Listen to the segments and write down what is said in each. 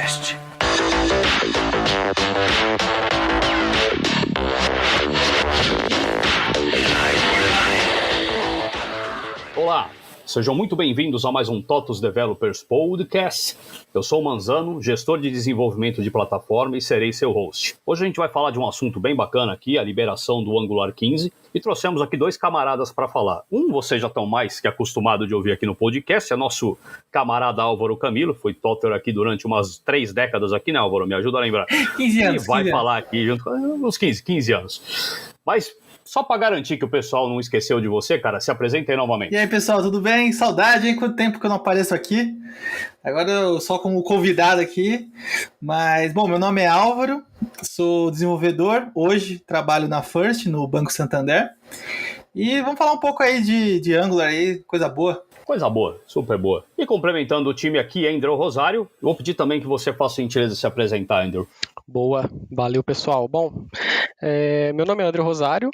Podcast. Olá, sejam muito bem-vindos a mais um TOTUS Developers Podcast. Eu sou o Manzano, gestor de desenvolvimento de plataforma e serei seu host. Hoje a gente vai falar de um assunto bem bacana aqui, a liberação do Angular 15, e trouxemos aqui dois camaradas para falar. Um vocês já estão mais que acostumados de ouvir aqui no podcast, é nosso camarada Álvaro Camilo, foi Totter aqui durante umas 3 décadas aqui, né, Álvaro? Me ajuda a lembrar. 15 anos. E vai falar aqui junto com uns 15 anos. Mas só para garantir que o pessoal não esqueceu de você, cara, se apresenta aí novamente. E aí, pessoal, tudo bem? Saudade, hein? Quanto tempo que eu não apareço aqui. Agora eu só como convidado aqui. Mas, bom, meu nome é Álvaro, sou desenvolvedor. Hoje trabalho na First, no Banco Santander. E vamos falar um pouco aí de Angular aí, coisa boa. Coisa boa, super boa. E complementando o time aqui, Andrew Rosário, vou pedir também que você faça a gentileza de se apresentar, Andrew. Boa, valeu pessoal. Bom, meu nome é André Rosário,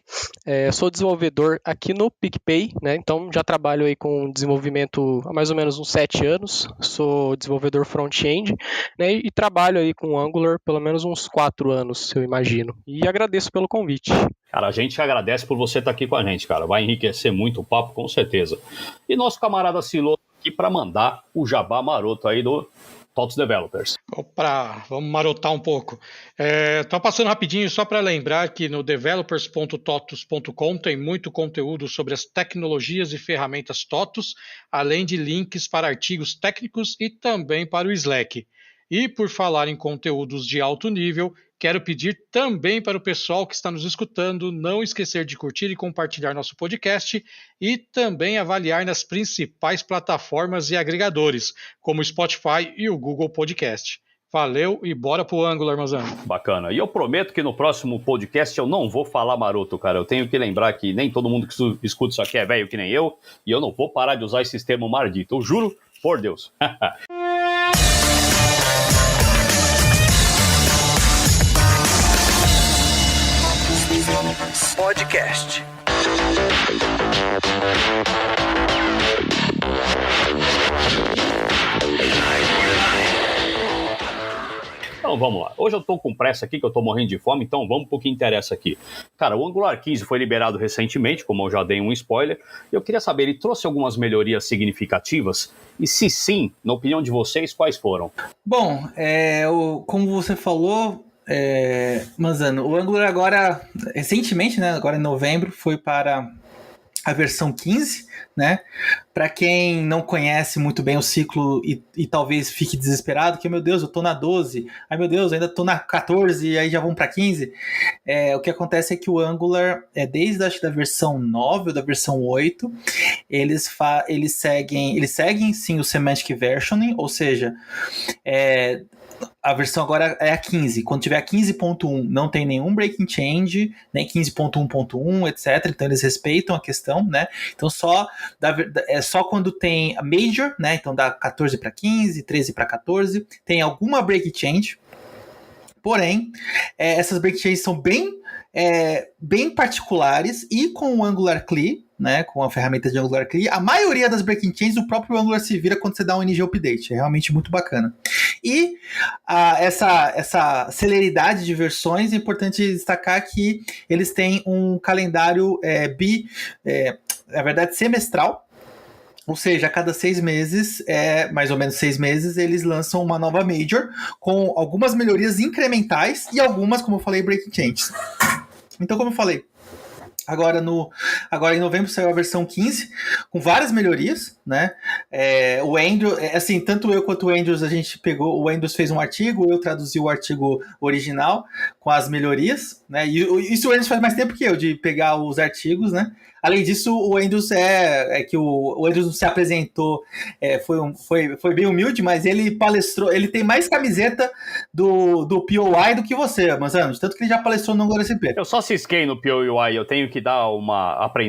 sou desenvolvedor aqui no PicPay, né? Então já trabalho aí com desenvolvimento há mais ou menos uns 7 anos, sou desenvolvedor front-end, né? E trabalho aí com Angular pelo menos uns 4 anos, eu imagino. E agradeço pelo convite. Cara, a gente agradece por você estar aqui com a gente, cara. Vai enriquecer muito o papo, com certeza. E nosso camarada Silo aqui para mandar o jabá maroto aí do TOTUS Developers. Opa, vamos marotar um pouco. Estou passando rapidinho só para lembrar que no developers.totus.com tem muito conteúdo sobre as tecnologias e ferramentas TOTUS, além de links para artigos técnicos e também para o Slack. E por falar em conteúdos de alto nível, quero pedir também para o pessoal que está nos escutando não esquecer de curtir e compartilhar nosso podcast e também avaliar nas principais plataformas e agregadores, como o Spotify e o Google Podcast. Valeu e bora pro Angular, Manzano. Bacana. E eu prometo que no próximo podcast eu não vou falar maroto, cara. Eu tenho que lembrar que nem todo mundo que escuta isso aqui é velho que nem eu, e eu não vou parar de usar esse termo maldito. Eu juro por Deus. Podcast. Então vamos lá. Hoje eu tô com pressa aqui, que eu tô morrendo de fome, então vamos pro que interessa aqui. Cara, o Angular 15 foi liberado recentemente, como eu já dei um spoiler, e eu queria saber, ele trouxe algumas melhorias significativas? E se sim, na opinião de vocês, quais foram? Bom, como você falou, Manzano, o Angular agora, recentemente, né, agora em novembro, foi para a versão 15, né? Para quem não conhece muito bem o ciclo e talvez fique desesperado, que, meu Deus, eu tô na 12, ai meu Deus, ainda tô na 14 e aí já vamos para 15. O que acontece é que o Angular, desde acho da versão 9 ou da versão 8, eles seguem sim o Semantic Versioning, ou seja, a versão agora é a 15. Quando tiver a 15.1, não tem nenhum breaking change, nem 15.1.1, etc. Então eles respeitam a questão, né? Então é só quando tem a major, né? Então dá 14 para 15, 13 para 14, tem alguma break change. Porém, essas break changes são bem particulares, e com o Angular CLI, né, com a ferramenta de Angular CLI, a maioria das breaking changes o próprio Angular se vira quando você dá um NG Update. É realmente muito bacana. E essa celeridade de versões, é importante destacar que eles têm um calendário na verdade semestral. Ou seja, a cada 6 meses, mais ou menos 6 meses, eles lançam uma nova major com algumas melhorias incrementais e algumas, como eu falei, breaking changes. Então, como eu falei, agora em novembro saiu a versão 15, com várias melhorias, né? O Andrew, assim, tanto eu quanto o Andrews, a gente pegou, o Andrews fez um artigo, eu traduzi o artigo original com as melhorias, né? E isso o Andrews faz mais tempo que eu, de pegar os artigos, né? Além disso, o Andrews que o Andrews não se apresentou, foi bem humilde, mas ele palestrou, ele tem mais camiseta do POI do que você, Manzano, de tanto que ele já palestrou no Angular SP. Eu só cisquei no POI, eu tenho que dar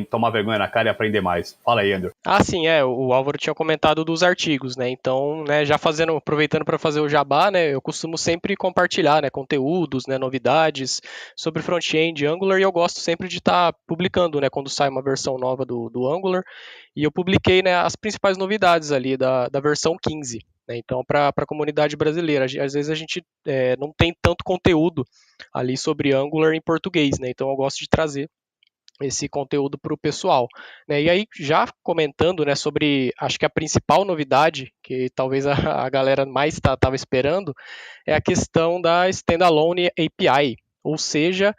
tomar vergonha na cara e aprender mais. Fala aí, Andrew. Ah, sim, o Álvaro tinha comentado dos artigos, né? Então, né, já aproveitando para fazer o jabá, né, eu costumo sempre compartilhar, né, conteúdos, né, novidades sobre front-end Angular, e eu gosto sempre de estar publicando, né, quando sai uma versão nova do Angular, e eu publiquei, né, as principais novidades ali da versão 15. né? Então, para a comunidade brasileira, às vezes a gente não tem tanto conteúdo ali sobre Angular em português, né? Então eu gosto de trazer esse conteúdo para o pessoal, né? E aí, já comentando, né, sobre, acho que a principal novidade, que talvez a galera mais estava esperando, é a questão da Standalone API, ou seja,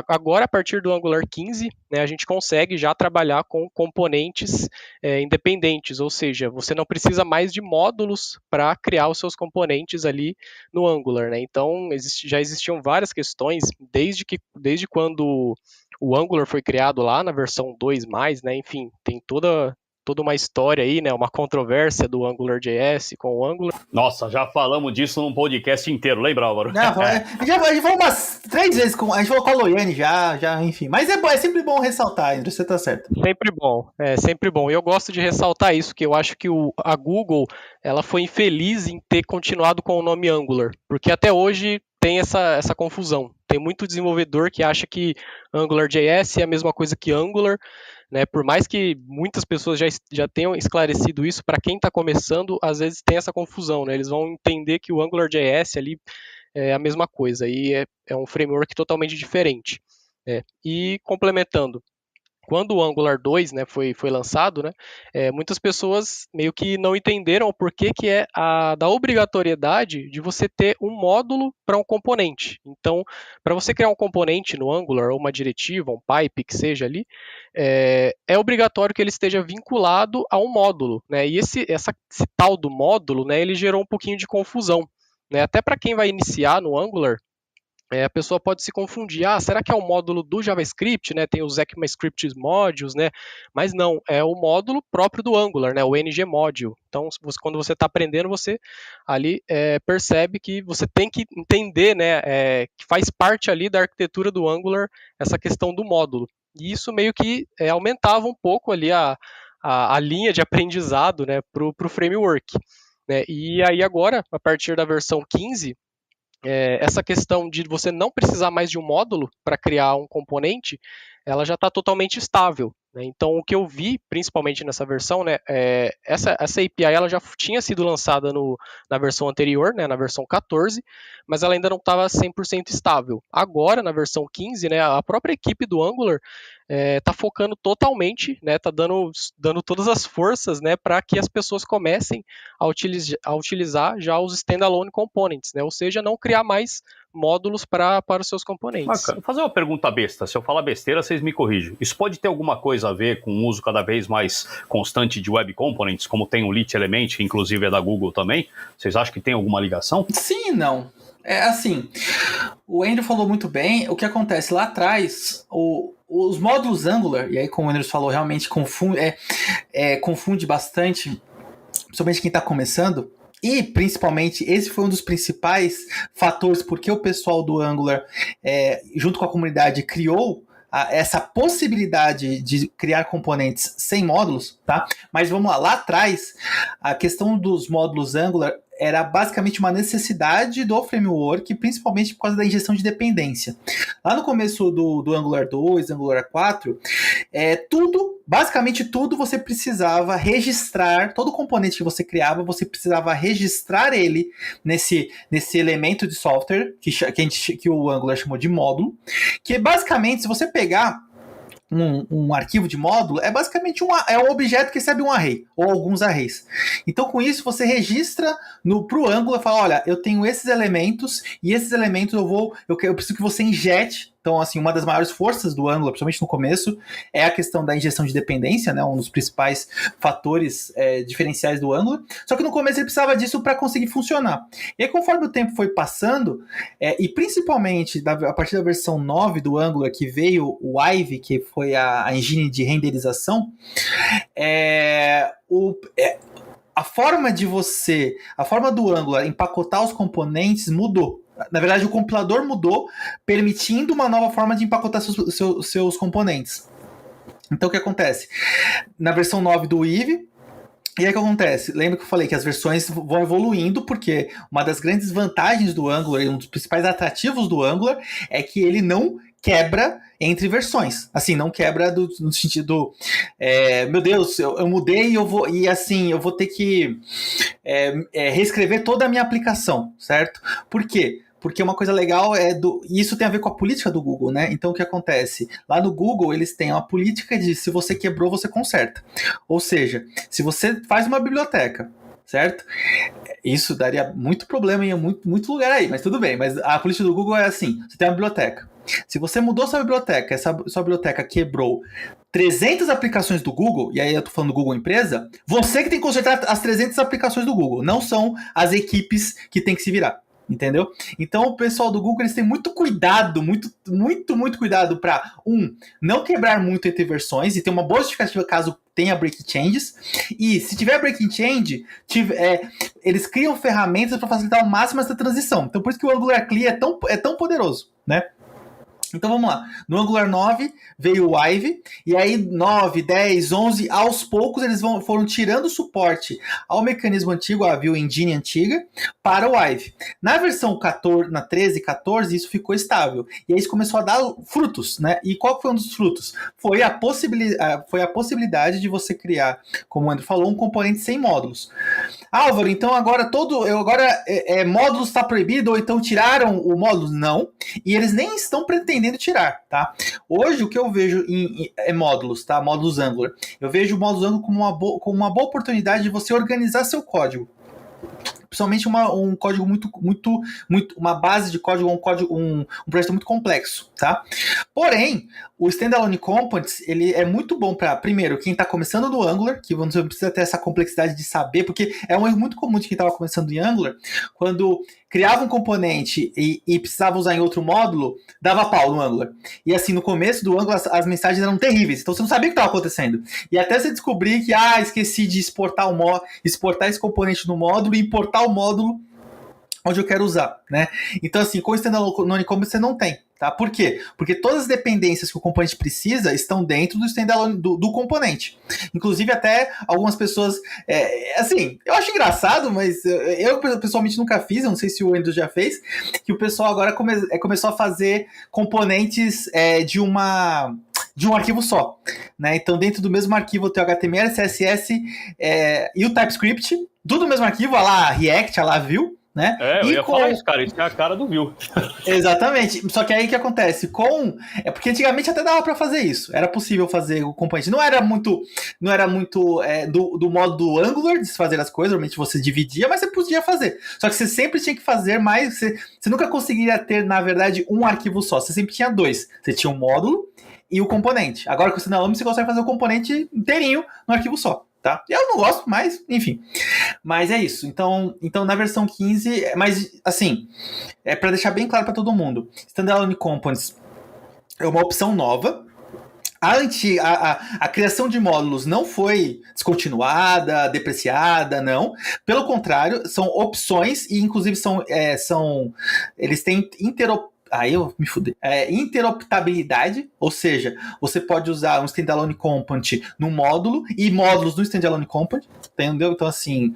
agora a partir do Angular 15, né, a gente consegue já trabalhar com componentes independentes, ou seja, você não precisa mais de módulos para criar os seus componentes ali no Angular, né? Então, já existiam várias questões, desde quando o Angular foi criado lá na versão 2+, né? Enfim, tem toda uma história aí, né? Uma controvérsia do AngularJS com o Angular. Nossa, já falamos disso num podcast inteiro, lembra, Álvaro? Não, a gente falou umas 3 vezes, a gente falou com a Loiane já, enfim. Mas é sempre bom ressaltar, André, você tá certo. Sempre bom. E eu gosto de ressaltar isso, que eu acho que a Google, ela foi infeliz em ter continuado com o nome Angular, porque até hoje tem essa confusão. Tem muito desenvolvedor que acha que AngularJS é a mesma coisa que Angular, né? Por mais que muitas pessoas já tenham esclarecido isso, para quem está começando, às vezes tem essa confusão, né? Eles vão entender que o AngularJS ali é a mesma coisa, e é um framework totalmente diferente. E complementando, quando o Angular 2, né, foi lançado, né, muitas pessoas meio que não entenderam o porquê que é da obrigatoriedade de você ter um módulo para um componente. Então, para você criar um componente no Angular, ou uma diretiva, um pipe, que seja ali, é obrigatório que ele esteja vinculado a um módulo, né, e esse tal do módulo, né, ele gerou um pouquinho de confusão, né, até para quem vai iniciar no Angular, a pessoa pode se confundir, será que é o módulo do JavaScript, né? Tem os ECMAScript modules, né? Mas não, é o módulo próprio do Angular, né? O NG Module. Então, quando você está aprendendo, você ali percebe que você tem que entender, né? Que faz parte ali da arquitetura do Angular essa questão do módulo. E isso meio que aumentava um pouco ali a linha de aprendizado, né? Para o framework, né? E aí agora, a partir da versão 15, essa questão de você não precisar mais de um módulo para criar um componente, ela já está totalmente estável, né? Então, o que eu vi, principalmente nessa versão, né, essa API ela já tinha sido lançada na versão anterior, né, na versão 14, mas ela ainda não estava 100% estável. Agora, na versão 15, né, a própria equipe do Angular está focando totalmente, né, está dando todas as forças, né, para que as pessoas comecem a utilizar já os standalone components, né, ou seja, não criar mais módulos para os seus componentes. Bacana. Vou fazer uma pergunta besta. Se eu falar besteira, vocês me corrigem. Isso pode ter alguma coisa a ver com o uso cada vez mais constante de web components, como tem o Lit Element, que inclusive é da Google também? Vocês acham que tem alguma ligação? Sim e não. Assim, o Andrew falou muito bem. O que acontece lá atrás, os módulos Angular, e aí como o Andrew falou, realmente confunde bastante, principalmente quem está começando. E, principalmente, esse foi um dos principais fatores porque o pessoal do Angular, junto com a comunidade, criou essa possibilidade de criar componentes sem módulos, tá? Mas vamos lá atrás, a questão dos módulos Angular era basicamente uma necessidade do framework, principalmente por causa da injeção de dependência. Lá no começo do Angular 2, Angular 4, basicamente tudo você precisava registrar, todo componente que você criava, você precisava registrar ele nesse elemento de software, que o Angular chamou de módulo, que basicamente, se você pegar um arquivo de módulo, é basicamente um objeto que recebe um array, ou alguns arrays. Então, com isso, você registra pro Angular e fala, olha, eu tenho esses elementos, e esses elementos eu preciso que você injete. Então, assim, uma das maiores forças do Angular, principalmente no começo, é a questão da injeção de dependência, né? Um dos principais fatores diferenciais do Angular. Só que no começo ele precisava disso para conseguir funcionar. E aí, conforme o tempo foi passando, e principalmente a partir da versão 9 do Angular, que veio o Ivy, que foi a engine de renderização, a forma do Angular empacotar os componentes mudou. Na verdade, o compilador mudou, permitindo uma nova forma de empacotar seus componentes. Então, o que acontece? Na versão 9 do Eve, e aí o que acontece? Lembra que eu falei que as versões vão evoluindo, porque uma das grandes vantagens do Angular, e um dos principais atrativos do Angular, é que ele não quebra entre versões. Assim, não quebra no sentido, meu Deus, eu mudei e eu vou ter que reescrever toda a minha aplicação, certo? Por quê? Porque uma coisa legal e isso tem a ver com a política do Google, né? Então o que acontece? Lá no Google eles têm uma política de se você quebrou, você conserta. Ou seja, se você faz uma biblioteca, certo? Isso daria muito problema em muito lugar aí, mas tudo bem. Mas a política do Google é assim, você tem uma biblioteca. Se você mudou sua biblioteca, essa sua biblioteca quebrou 300 aplicações do Google, e aí eu tô falando do Google empresa, você que tem que consertar as 300 aplicações do Google, não são as equipes que tem que se virar. Entendeu? Então o pessoal do Google eles têm muito cuidado, muito cuidado para não quebrar muito entre versões e ter uma boa justificativa caso tenha breaking changes. E se tiver breaking change, eles criam ferramentas para facilitar ao máximo essa transição. Então por isso que o Angular CLI é tão poderoso, né? Então vamos lá, no Angular 9 veio o Ive, e aí 9, 10, 11, aos poucos eles foram tirando o suporte ao mecanismo antigo, a Vue Engine antiga, para o Ive. Na versão 14, na 13, 14, isso ficou estável, e aí isso começou a dar frutos, né? E qual foi um dos frutos? Foi a possibilidade de você criar, como o André falou, um componente sem módulos. Álvaro, então agora módulos está proibido, ou então tiraram o módulo? Não, e eles nem estão pretendendo tirar, tá? Hoje o que eu vejo em módulos, tá? Módulos Angular. Eu vejo o módulos Angular como uma boa oportunidade de você organizar seu código. Principalmente um código uma base de código, um projeto muito complexo, tá? Porém, o Standalone Components, ele é muito bom para, primeiro, quem está começando no Angular, que você precisa ter essa complexidade de saber, porque é um erro muito comum de quem estava começando em Angular, quando criava um componente e precisava usar em outro módulo, dava pau no Angular. E assim, no começo do Angular, as mensagens eram terríveis, então você não sabia o que estava acontecendo. E até você descobrir que, esqueci de exportar esse componente no módulo e importar o módulo onde eu quero usar, né? Então, assim, com o Standalone Components você não tem, tá? Por quê? Porque todas as dependências que o componente precisa estão dentro do standalone do componente. Inclusive, até algumas pessoas... assim, eu acho engraçado, mas eu pessoalmente nunca fiz, eu não sei se o Andrew já fez, que o pessoal agora começou a fazer componentes de um arquivo só, né? Então, dentro do mesmo arquivo tem o HTML, CSS e o TypeScript, tudo no mesmo arquivo, a lá React, a lá Vue, né? Eu ia falar isso, cara, isso é a cara do Vue. Exatamente, só que aí o que acontece? Porque antigamente até dava para fazer isso, era possível fazer o componente, não era muito do modo do Angular de se fazer as coisas, normalmente você dividia, mas você podia fazer, só que você sempre tinha que fazer mais, você nunca conseguiria ter, na verdade, um arquivo só, você sempre tinha dois, você tinha um módulo e o componente. Agora com o Standalone você consegue fazer o componente inteirinho no arquivo só, tá? Eu não gosto, mas enfim. Mas é isso. Então na versão 15, mas assim, para deixar bem claro para todo mundo, Standalone Components é uma opção nova. A criação de módulos não foi descontinuada, depreciada, não. Pelo contrário, são opções e inclusive eles têm interoptabilidade, ou seja, você pode usar um Standalone Component no módulo e módulos no Standalone Component, entendeu? Então, assim,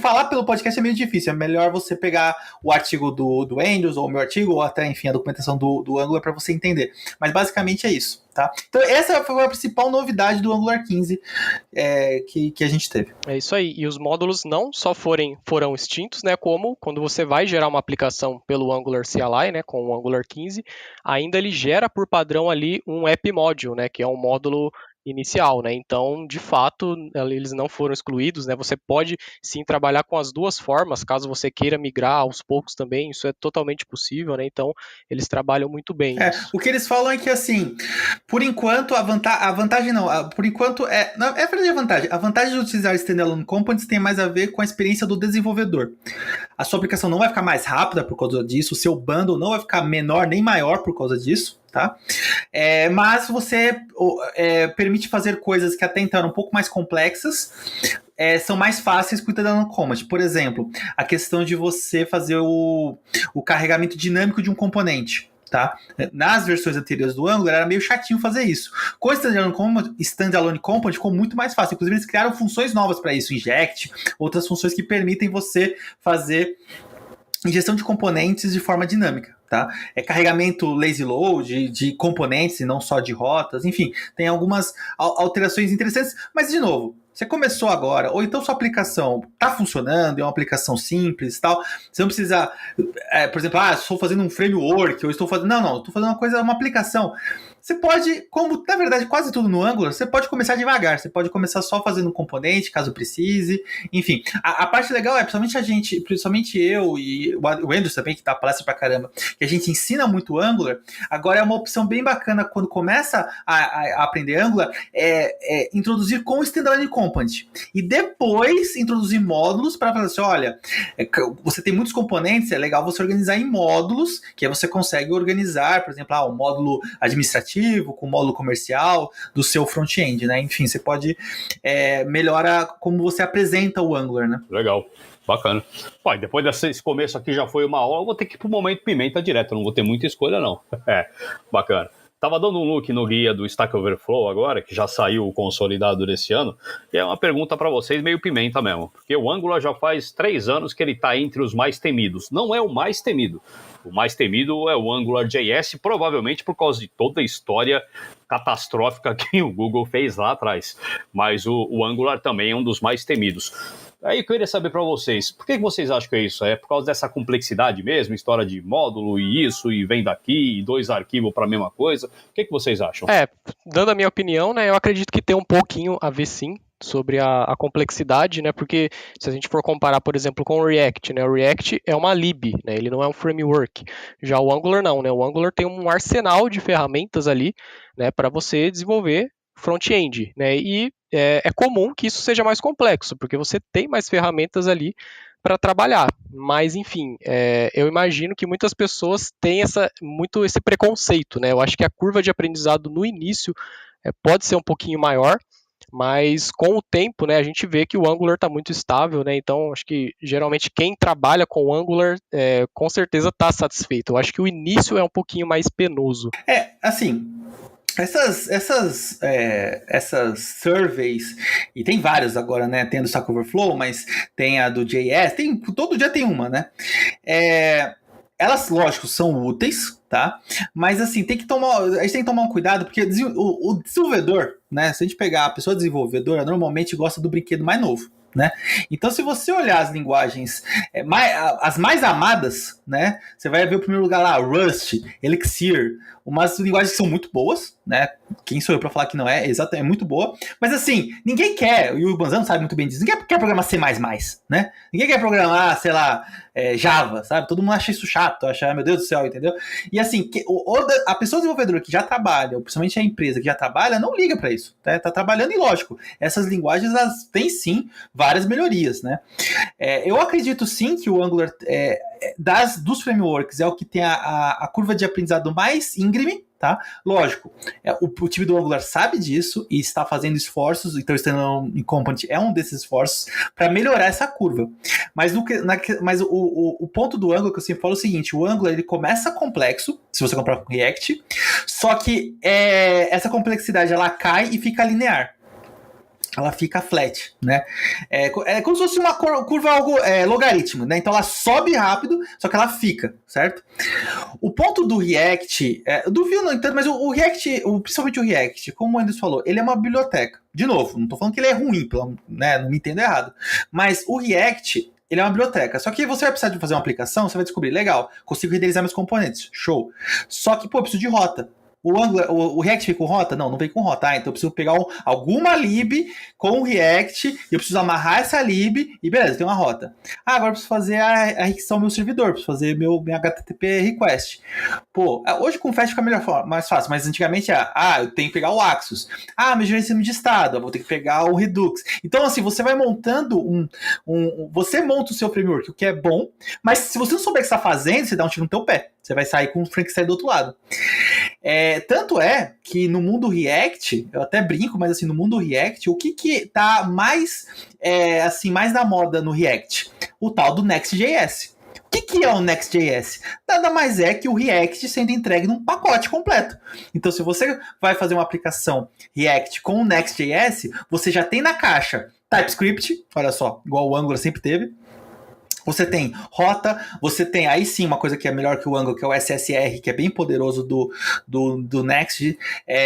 falar pelo podcast é meio difícil, é melhor você pegar o artigo do Andrews, ou o meu artigo, ou até, enfim, a documentação do Angular para você entender. Mas, basicamente, é isso, tá? Então, essa foi a principal novidade do Angular 15 que a gente teve. É isso aí, e os módulos não só foram extintos, né, como quando você vai gerar uma aplicação pelo Angular CLI, né, com o Angular 15, ainda ele gera por padrão ali um app module, né, que é um módulo inicial, né? Então, de fato, eles não foram excluídos, né? Você pode sim trabalhar com as duas formas, caso você queira migrar aos poucos também, isso é totalmente possível, né? Então, eles trabalham muito bem. O que eles falam é que, assim, por enquanto, a vantagem não, por enquanto, verdade a vantagem. A vantagem de utilizar Standalone Components tem mais a ver com a experiência do desenvolvedor. A sua aplicação não vai ficar mais rápida por causa disso, o seu bundle não vai ficar menor nem maior por causa disso, tá? Mas você permite fazer coisas que até então eram um pouco mais complexas, são mais fáceis com o Standalone Component. Por exemplo, a questão de você fazer o carregamento dinâmico de um componente. Tá? Nas versões anteriores do Angular era meio chatinho fazer isso. Com o Standalone Component ficou muito mais fácil. Inclusive eles criaram funções novas para isso, inject, outras funções que permitem você fazer ingestão de componentes de forma dinâmica, tá? É carregamento lazy load de componentes e não só de rotas, enfim, tem algumas alterações interessantes, mas de novo, você começou agora, ou então sua aplicação está funcionando, é uma aplicação simples e tal, você não precisa, por exemplo, estou fazendo um framework, ou estou fazendo, não, estou fazendo uma aplicação. Você pode, como na verdade quase tudo no Angular, você pode começar devagar, você pode começar só fazendo um componente, caso precise, enfim. A parte legal é, principalmente eu e o Andrew também, que dá palestra pra caramba, que a gente ensina muito Angular, agora é uma opção bem bacana quando começa a aprender Angular, introduzir com o standalone component, e depois introduzir módulos para falar assim, olha, você tem muitos componentes, é legal você organizar em módulos, que aí você consegue organizar, por exemplo, um módulo administrativo, com o módulo comercial do seu front-end, né? Enfim, você pode melhorar como você apresenta o Angular, né? Legal, bacana. Pai, depois desse começo aqui já foi uma aula, eu vou ter que ir pro momento pimenta direto, não vou ter muita escolha não. Bacana. Tava dando um look no guia do Stack Overflow agora, que já saiu consolidado desse ano, e é uma pergunta para vocês meio pimenta mesmo, porque o Angular já faz 3 anos que ele está entre os mais temidos. Não é o mais temido. O mais temido é o AngularJS, provavelmente por causa de toda a história catastrófica que o Google fez lá atrás. Mas o Angular também é um dos mais temidos. Aí eu queria saber para vocês, por que vocês acham que é isso? É por causa dessa complexidade mesmo, história de módulo e isso, e vem daqui, e 2 arquivos para a mesma coisa? O que vocês acham? Dando a minha opinião, né, eu acredito que tem um pouquinho a ver sim, sobre a complexidade, né? Porque se a gente for comparar, por exemplo, com o React, né? O React é uma lib, né? Ele não é um framework. Já o Angular não, né? O Angular tem um arsenal de ferramentas ali, né? Para você desenvolver front-end, né? E é comum que isso seja mais complexo, porque você tem mais ferramentas ali para trabalhar. Mas, enfim, eu imagino que muitas pessoas têm muito esse preconceito, né? Eu acho que a curva de aprendizado no início pode ser um pouquinho maior, mas com o tempo, né, a gente vê que o Angular está muito estável, né, então acho que geralmente quem trabalha com o Angular com certeza está satisfeito. Eu acho que o início é um pouquinho mais penoso. Assim, essas surveys, e tem várias agora, né, tem a do Stack Overflow, mas tem a do JS, todo dia tem uma, né, elas, lógico, são úteis, tá? Mas assim, a gente tem que tomar um cuidado, porque o desenvolvedor, né? Se a gente pegar a pessoa desenvolvedora, normalmente gosta do brinquedo mais novo, né? Então, se você olhar as linguagens as mais amadas, né? Você vai ver o primeiro lugar lá, Rust, Elixir, umas linguagens que são muito boas, né? Quem sou eu para falar que não é? Exato, é muito boa. Mas assim, ninguém quer, e o Manzano sabe muito bem disso, ninguém quer programar C++, né? Ninguém quer programar, sei lá, Java, sabe? Todo mundo acha isso chato, acha, meu Deus do céu, entendeu? E assim, a pessoa desenvolvedora que já trabalha, ou principalmente a empresa que já trabalha, não liga para isso, tá? Tá trabalhando e lógico, essas linguagens, elas têm sim várias melhorias, né? Eu acredito sim que o Angular, dos frameworks, é o que tem a curva de aprendizado mais íngreme, tá? Lógico, o time do Angular sabe disso e está fazendo esforços, então o standalone component é um desses esforços para melhorar essa curva. Mas o ponto do Angular que eu sempre falo é o seguinte: o Angular ele começa complexo, se você comprar com React, só que essa complexidade ela cai e fica linear. Ela fica flat, né? É como se fosse uma curva logaritmo, né? Então ela sobe rápido, só que ela fica, certo? O ponto do React, do Vue não entendo, mas o React, principalmente o React, como o Andrew falou, ele é uma biblioteca. De novo, não tô falando que ele é ruim, né? Não me entendo errado. Mas o React, ele é uma biblioteca. Só que você vai precisar de fazer uma aplicação, você vai descobrir, legal, consigo renderizar meus componentes, show. Só que, eu preciso de rota. O React vem com rota? Não vem com rota. Então eu preciso pegar alguma lib com o React, e eu preciso amarrar essa lib, e beleza, tem uma rota. Agora eu preciso fazer a requisição do meu servidor, preciso fazer meu HTTP request. Hoje com o Fast fica mais fácil, mas antigamente eu tenho que pegar o Axos. Meu gerenciamento de estado, eu vou ter que pegar o Redux. Então assim, você vai montando você monta o seu framework, o que é bom, mas se você não souber o que você está fazendo, você dá um tiro no teu pé. Você vai sair com o Frankenstein do outro lado. Tanto é que no mundo React, eu até brinco, mas assim, no mundo React, o que tá mais na moda no React? O tal do Next.js. O que é o Next.js? Nada mais é que o React sendo entregue num pacote completo. Então, se você vai fazer uma aplicação React com o Next.js, você já tem na caixa TypeScript, olha só, igual o Angular sempre teve, Você tem rota, você tem aí sim uma coisa que é melhor que o Angular, que é o SSR, que é bem poderoso do Next.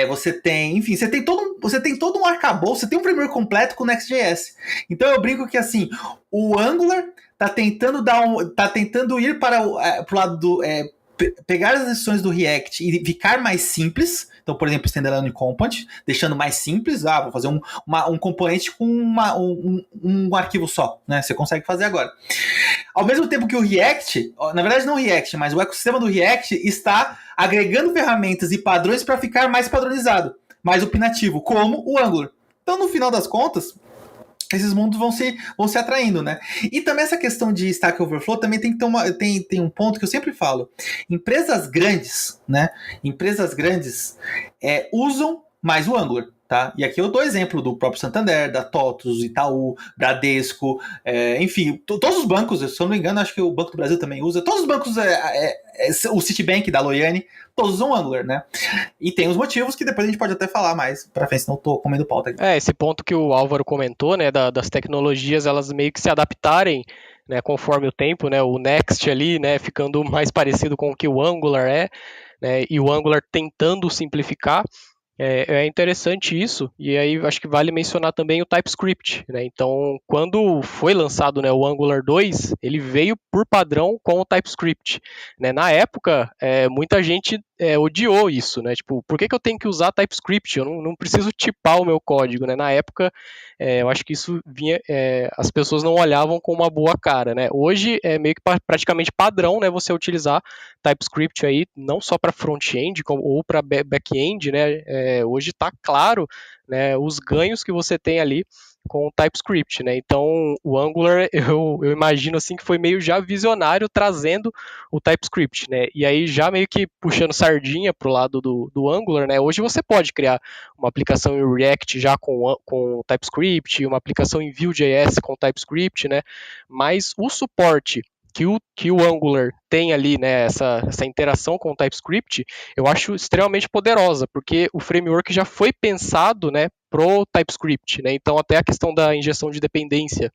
Você tem, enfim, você tem todo um arcabouço, você tem um framework completo com o Next.js. Então eu brinco que assim, o Angular tá tentando ir para o lado do pegar as decisões do React e ficar mais simples. Então, por exemplo, standalone component, deixando mais simples. Vou fazer um componente com um arquivo só, né? Você consegue fazer agora. Ao mesmo tempo que o React, na verdade não o React, mas o ecossistema do React está agregando ferramentas e padrões para ficar mais padronizado, mais opinativo, como o Angular. Então, no final das contas, esses mundos vão se atraindo, né? E também essa questão de Stack Overflow também tem que ter tem um ponto que eu sempre falo. Empresas grandes, né? Empresas grandes usam mais o Angular, tá? E aqui eu dou exemplo do próprio Santander, da TOTUS, Itaú, Bradesco, enfim, todos os bancos, se eu não me engano, acho que o Banco do Brasil também usa, todos os bancos, o Citibank da Loiane, todos usam Angular, né? E tem os motivos que depois a gente pode até falar mais pra frente, senão eu tô comendo pauta aqui. Esse ponto que o Álvaro comentou, né, das tecnologias, elas meio que se adaptarem, né, conforme o tempo, né, o Next ali, né, ficando mais parecido com o que o Angular né, e o Angular tentando simplificar. É interessante isso, e aí acho que vale mencionar também o TypeScript, né? Então, quando foi lançado, né, o Angular 2, ele veio por padrão com o TypeScript, né? Na época, muita gente odiou isso, né? Tipo, por que eu tenho que usar TypeScript? Eu não preciso tipar o meu código, né? Na época, eu acho que isso vinha, as pessoas não olhavam com uma boa cara, né? Hoje é meio que praticamente padrão, né? Você utilizar TypeScript aí, não só para front-end ou para back-end, né? Hoje está claro, né, os ganhos que você tem ali com o TypeScript, né? Então, o Angular, eu imagino assim que foi meio já visionário trazendo o TypeScript, né? E aí já meio que puxando sardinha pro lado do Angular, né? Hoje você pode criar uma aplicação em React já com TypeScript, uma aplicação em Vue.js com TypeScript, né? Mas o suporte que o Angular tem ali, né, essa interação com o TypeScript, eu acho extremamente poderosa, porque o framework já foi pensado, né, pro TypeScript, né, então até a questão da injeção de dependência,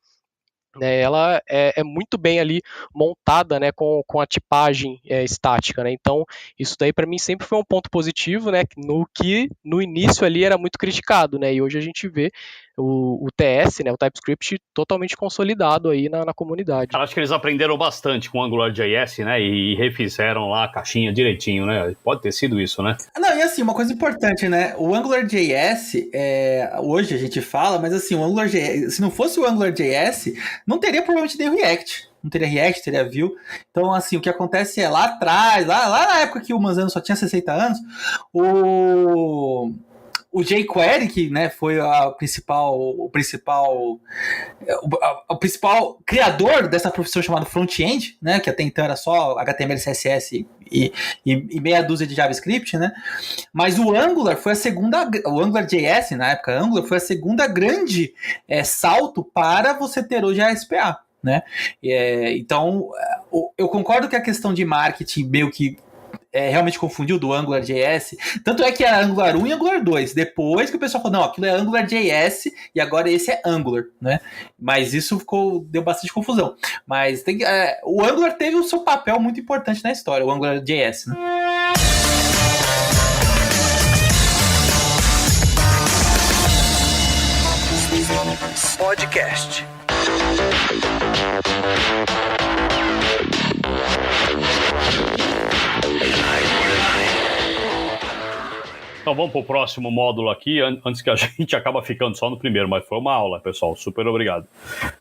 né, ela é muito bem ali montada, né, com a tipagem estática, né, então isso daí para mim sempre foi um ponto positivo, né, no início ali era muito criticado, né, e hoje a gente vê o TS, né, o TypeScript totalmente consolidado aí na comunidade. Cara, acho que eles aprenderam bastante com o AngularJS, né, e refizeram lá a caixinha direitinho, né, pode ter sido isso, né? Não, e assim, uma coisa importante, né, o AngularJS, hoje a gente fala, mas assim, o AngularJS, se não fosse o AngularJS, não teria provavelmente nem o React. Não teria React, teria Vue. Então, assim, o que acontece é lá atrás, lá na época que o Manzano só tinha 60 anos, o jQuery, que, né, foi o principal criador dessa profissão chamada front-end, né, que até então era só HTML, CSS e meia dúzia de JavaScript, né, mas o Angular foi o AngularJS, na época, Angular foi a segunda grande salto para você ter hoje a SPA, né, então eu concordo que a questão de marketing meio que realmente confundiu do AngularJS. Tanto é que era Angular 1 e Angular 2. Depois que o pessoal falou, não, aquilo é AngularJS e agora esse é Angular, né? Mas isso deu bastante confusão. Mas o Angular teve o seu papel muito importante na história, o AngularJS, né? Podcast. Então vamos para o próximo módulo aqui, antes que a gente acaba ficando só no primeiro, mas foi uma aula, pessoal, super obrigado.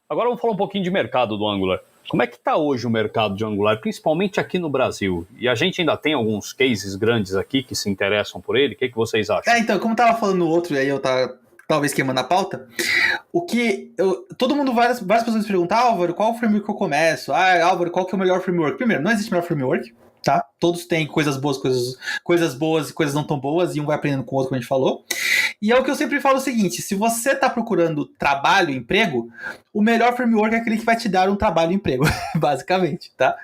Agora vamos falar um pouquinho de mercado do Angular. Como é que está hoje o mercado de Angular, principalmente aqui no Brasil? E a gente ainda tem alguns cases grandes aqui que se interessam por ele, o que vocês acham? Então, como eu estava falando no outro, aí eu tava talvez queimando a pauta, todo mundo, várias pessoas me perguntam, Álvaro, qual framework que eu começo? Álvaro, qual que é o melhor framework? Primeiro, não existe melhor framework, tá? Todos têm coisas boas e coisas não tão boas, e um vai aprendendo com o outro, como a gente falou. E é o que eu sempre falo o seguinte, se você está procurando trabalho, emprego, o melhor framework é aquele que vai te dar um trabalho e emprego, basicamente, tá?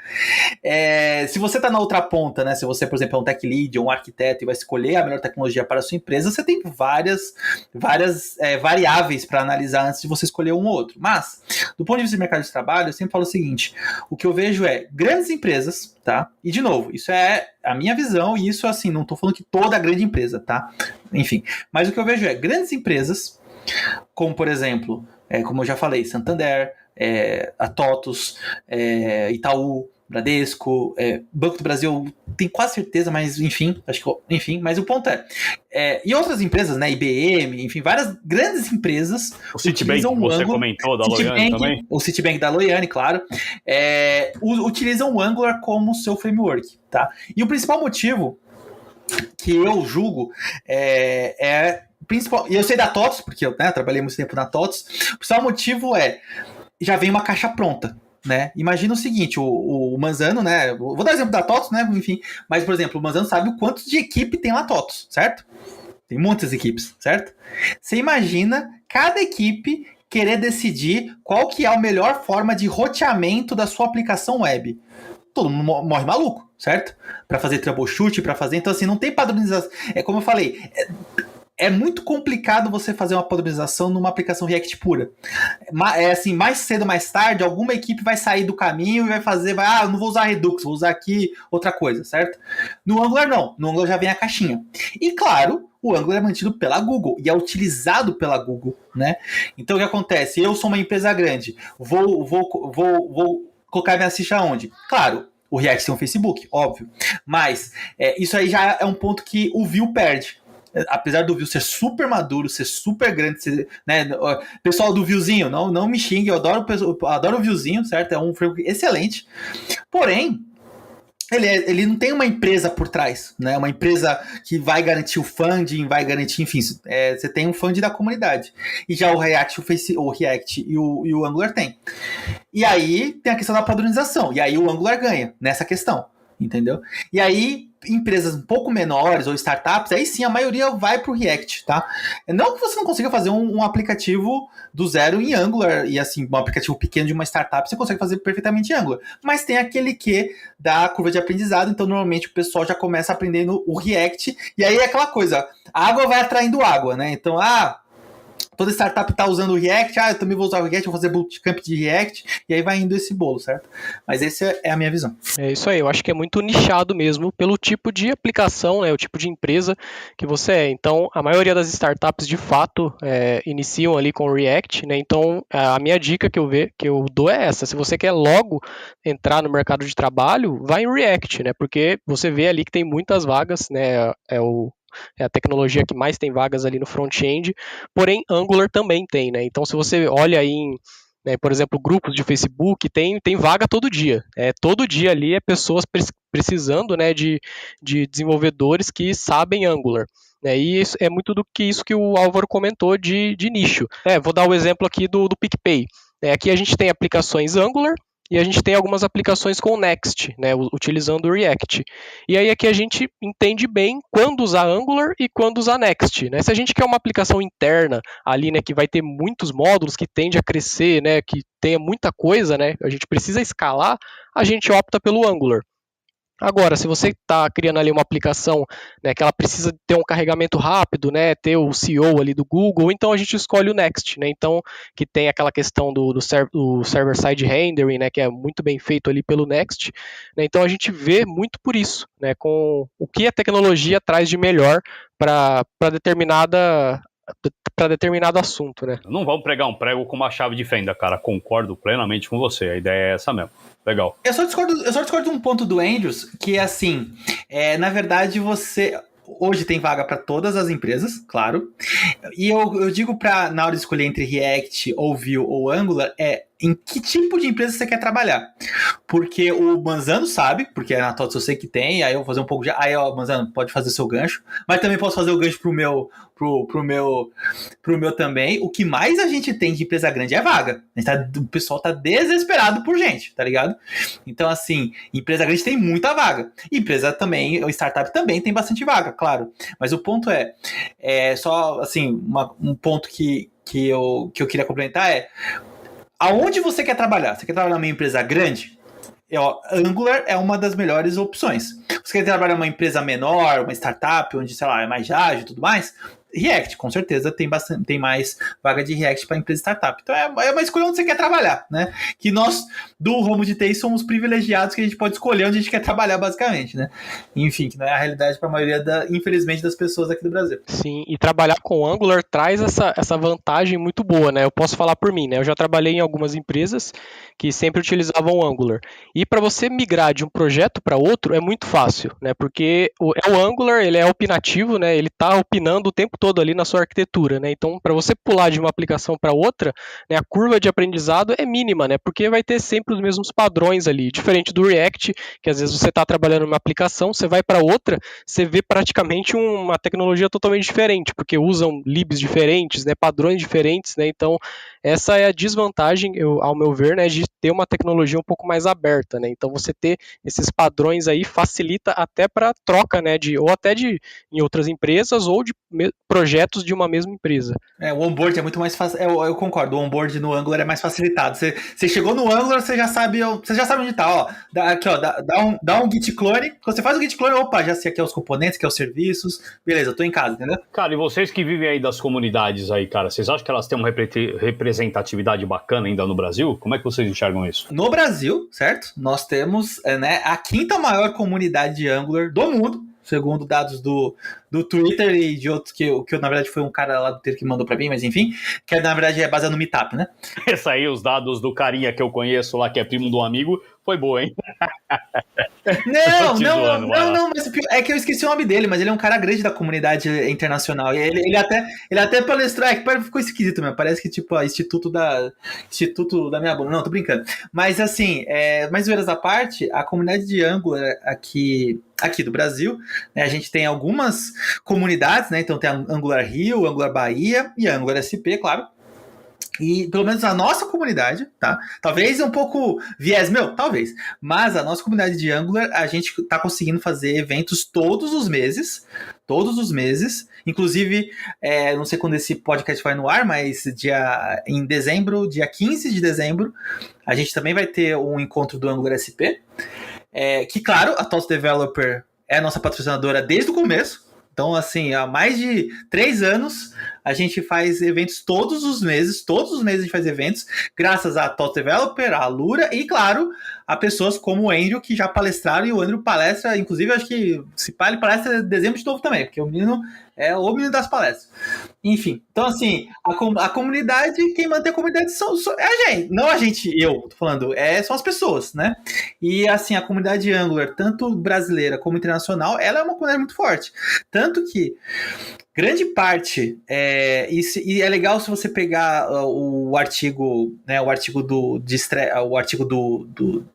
Se você está na outra ponta, né? Se você, por exemplo, é um tech lead ou um arquiteto e vai escolher a melhor tecnologia para a sua empresa, você tem várias variáveis para analisar antes de você escolher um ou outro. Mas, do ponto de vista do mercado de trabalho, eu sempre falo o seguinte, o que eu vejo é grandes empresas, tá? E, de novo, isso é a minha visão e isso, assim, não estou falando que toda grande empresa, tá? Enfim, mas o que eu vejo é grandes empresas, como, por exemplo, como eu já falei, Santander, a TOTUS, Itaú, Bradesco, Banco do Brasil, tenho quase certeza, mas enfim, mas o ponto e outras empresas, né, IBM, enfim, várias grandes empresas o Citibank, você comentou, da Loiane também? O Citibank da Loiane, claro, utilizam o Angular como seu framework, tá? E o principal motivo que eu julgo principal, e eu sei da TOTUS, porque eu trabalhei muito tempo na TOTUS, o principal motivo já vem uma caixa pronta, né? Imagina o seguinte, o Manzano, né? Vou dar exemplo da TOTUS, né? Enfim, mas, por exemplo, o Manzano sabe o quanto de equipe tem lá TOTUS, certo? Tem muitas equipes, certo? Você imagina cada equipe querer decidir qual que é a melhor forma de roteamento da sua aplicação web. Todo mundo morre maluco, certo? Para fazer troubleshoot, então assim, não tem padronização. Como eu falei, é muito complicado você fazer uma padronização numa aplicação React pura. Assim, mais cedo ou mais tarde, alguma equipe vai sair do caminho e vai fazer, eu não vou usar Redux, vou usar aqui outra coisa, certo? No Angular não, no Angular já vem a caixinha. E claro, o Angular é mantido pela Google e é utilizado pela Google, né? Então o que acontece? Eu sou uma empresa grande, vou colocar minha ficha onde? Claro, o React tem um Facebook, óbvio, mas isso aí já é um ponto que o Vue perde. Apesar do Vue ser super maduro, ser super grande, né? Pessoal do Vuezinho, não me xingue, eu adoro o Vuezinho, certo? É um framework excelente. Porém, ele não tem uma empresa por trás, né? Uma empresa que vai garantir o funding, vai garantir, enfim, você tem um funding da comunidade. E já o React e o Angular tem. E aí tem a questão da padronização. E aí o Angular ganha nessa questão. Entendeu? E aí, empresas um pouco menores ou startups, aí sim a maioria vai para o React, tá? Não que você não consiga fazer um aplicativo do zero em Angular, e assim, um aplicativo pequeno de uma startup você consegue fazer perfeitamente em Angular, mas tem aquele que da curva de aprendizado, então normalmente o pessoal já começa aprendendo o React, e aí é aquela coisa, a água vai atraindo água, né? Então, toda startup está usando o React, eu também vou usar o React, vou fazer bootcamp de React, e aí vai indo esse bolo, certo? Mas essa é a minha visão. É isso aí, eu acho que é muito nichado mesmo pelo tipo de aplicação, né, o tipo de empresa que você é. Então, a maioria das startups, de fato, iniciam ali com o React, né? Então, a minha dica que eu dou é essa. Se você quer logo entrar no mercado de trabalho, vai em React, né? Porque você vê ali que tem muitas vagas, né? É a tecnologia que mais tem vagas ali no front-end, porém Angular também tem, né? Então se você olha aí por exemplo, grupos de Facebook, tem vaga todo dia. Todo dia ali é pessoas precisando, né, de desenvolvedores que sabem Angular. E isso é muito do que isso que o Álvaro comentou de nicho. Vou dar o exemplo aqui do PicPay. Aqui a gente tem aplicações Angular, e a gente tem algumas aplicações com Next, né, utilizando o React. E aí aqui a gente entende bem quando usar Angular e quando usar Next. Né? Se a gente quer uma aplicação interna ali, né, que vai ter muitos módulos, que tende a crescer, né, que tenha muita coisa, né, a gente precisa escalar, a gente opta pelo Angular. Agora, se você está criando ali uma aplicação, né, que ela precisa ter um carregamento rápido, né, ter o SEO ali do Google, então a gente escolhe o Next, né, então que tem aquela questão do server-side rendering, né, que é muito bem feito ali pelo Next, né, então a gente vê muito por isso, né, com o que a tecnologia traz de melhor para determinado assunto, né? Não vamos pregar um prego com uma chave de fenda, cara. Concordo plenamente com você. A ideia é essa mesmo. Legal. Eu só discordo de um ponto do Andrews, que é assim, na verdade hoje tem vaga para todas as empresas, claro, e eu digo na hora de escolher entre React ou Vue ou Angular, em que tipo de empresa você quer trabalhar. Porque o Manzano sabe, porque na TOTOS eu sei que tem, aí eu vou fazer um pouco de... Aí, ó, Manzano, pode fazer o seu gancho, mas também posso fazer o gancho pro meu também. O que mais a gente tem de empresa grande é vaga. O pessoal tá desesperado por gente, tá ligado? Então, assim, empresa grande tem muita vaga. Empresa também, startup também tem bastante vaga, claro. Mas o ponto é só, assim, um ponto que eu queria complementar é aonde você quer trabalhar? Você quer trabalhar numa empresa grande? Angular é uma das melhores opções. Você quer trabalhar numa empresa menor, uma startup, onde, sei lá, é mais ágil e tudo mais? React, com certeza, tem mais vaga de React para empresa startup. Então é uma escolha onde você quer trabalhar, né? Que nós, do ramo de TI, somos privilegiados que a gente pode escolher onde a gente quer trabalhar, basicamente, né? Enfim, que não é a realidade para a maioria, infelizmente, das pessoas aqui do Brasil. Sim, e trabalhar com Angular traz essa vantagem muito boa, né? Eu posso falar por mim, né? Eu já trabalhei em algumas empresas que sempre utilizavam o Angular. E para você migrar de um projeto para outro é muito fácil, né? Porque o Angular, ele é opinativo, né? Ele está opinando o tempo todo ali na sua arquitetura, né? Então, para você pular de uma aplicação para outra, né, a curva de aprendizado é mínima, né? Porque vai ter sempre os mesmos padrões ali, diferente do React, que às vezes você está trabalhando numa aplicação, você vai para outra, você vê praticamente uma tecnologia totalmente diferente, porque usam libs diferentes, né, padrões diferentes, né? Então, essa é a desvantagem, ao meu ver, né, de ter uma tecnologia um pouco mais aberta, né? Então, você ter esses padrões aí facilita até para troca, né, ou até em outras empresas ou de projetos de uma mesma empresa. O onboard é muito mais fácil. Eu concordo, o onboard no Angular é mais facilitado. Você chegou no Angular, você já sabe onde tá. Ó, aqui, ó, dá um git clone. Quando você faz o git clone, opa, já sei aqui os componentes, aqui os serviços. Beleza, eu tô em casa, entendeu? Cara, e vocês que vivem aí das comunidades aí, cara, vocês acham que elas têm uma representatividade bacana ainda no Brasil? Como é que vocês enxergam isso? No Brasil, certo? Nós temos a 5ª maior comunidade de Angular do mundo, segundo dados do Twitter e de outros que na verdade foi um cara lá do Twitter que mandou pra mim, mas enfim, que na verdade é baseado no Meetup, né? Essa aí, os dados do carinha que eu conheço lá, que é primo de um amigo, foi boa, hein? Não, mas é que eu esqueci o nome dele, mas ele é um cara grande da comunidade internacional. Ele até palestrou, que ficou esquisito mesmo, parece que tipo Instituto da minha bunda. Não, tô brincando. Mas assim, mais zoeiras à parte, a comunidade de Angular aqui do Brasil, né, a gente tem algumas comunidades, né? Então tem a Angular Rio, Angular Bahia e a Angular SP, claro. E pelo menos a nossa comunidade, tá? Talvez um pouco viés meu, talvez. Mas a nossa comunidade de Angular, a gente tá conseguindo fazer eventos todos os meses. Inclusive, não sei quando esse podcast vai no ar, mas em dezembro, dia 15 de dezembro, a gente também vai ter um encontro do Angular SP. Que, claro, a TOTOS Developer é a nossa patrocinadora desde o começo. Então, assim, há mais de 3 anos, a gente faz eventos todos os meses a gente faz eventos, graças a TOTOS Developer, a Lura e, claro, a pessoas como o Andrew, que já palestraram, e o Andrew palestra, inclusive, acho que se pá, ele palestra em dezembro de novo também, porque o menino é o menino das palestras. Enfim, então, assim, a comunidade, quem mantém a comunidade é a gente, não a gente, eu tô falando, são as pessoas, né? E, assim, a comunidade Angular, tanto brasileira como internacional, ela é uma comunidade muito forte. Tanto que grande parte, e é legal se você pegar o artigo, né, o artigo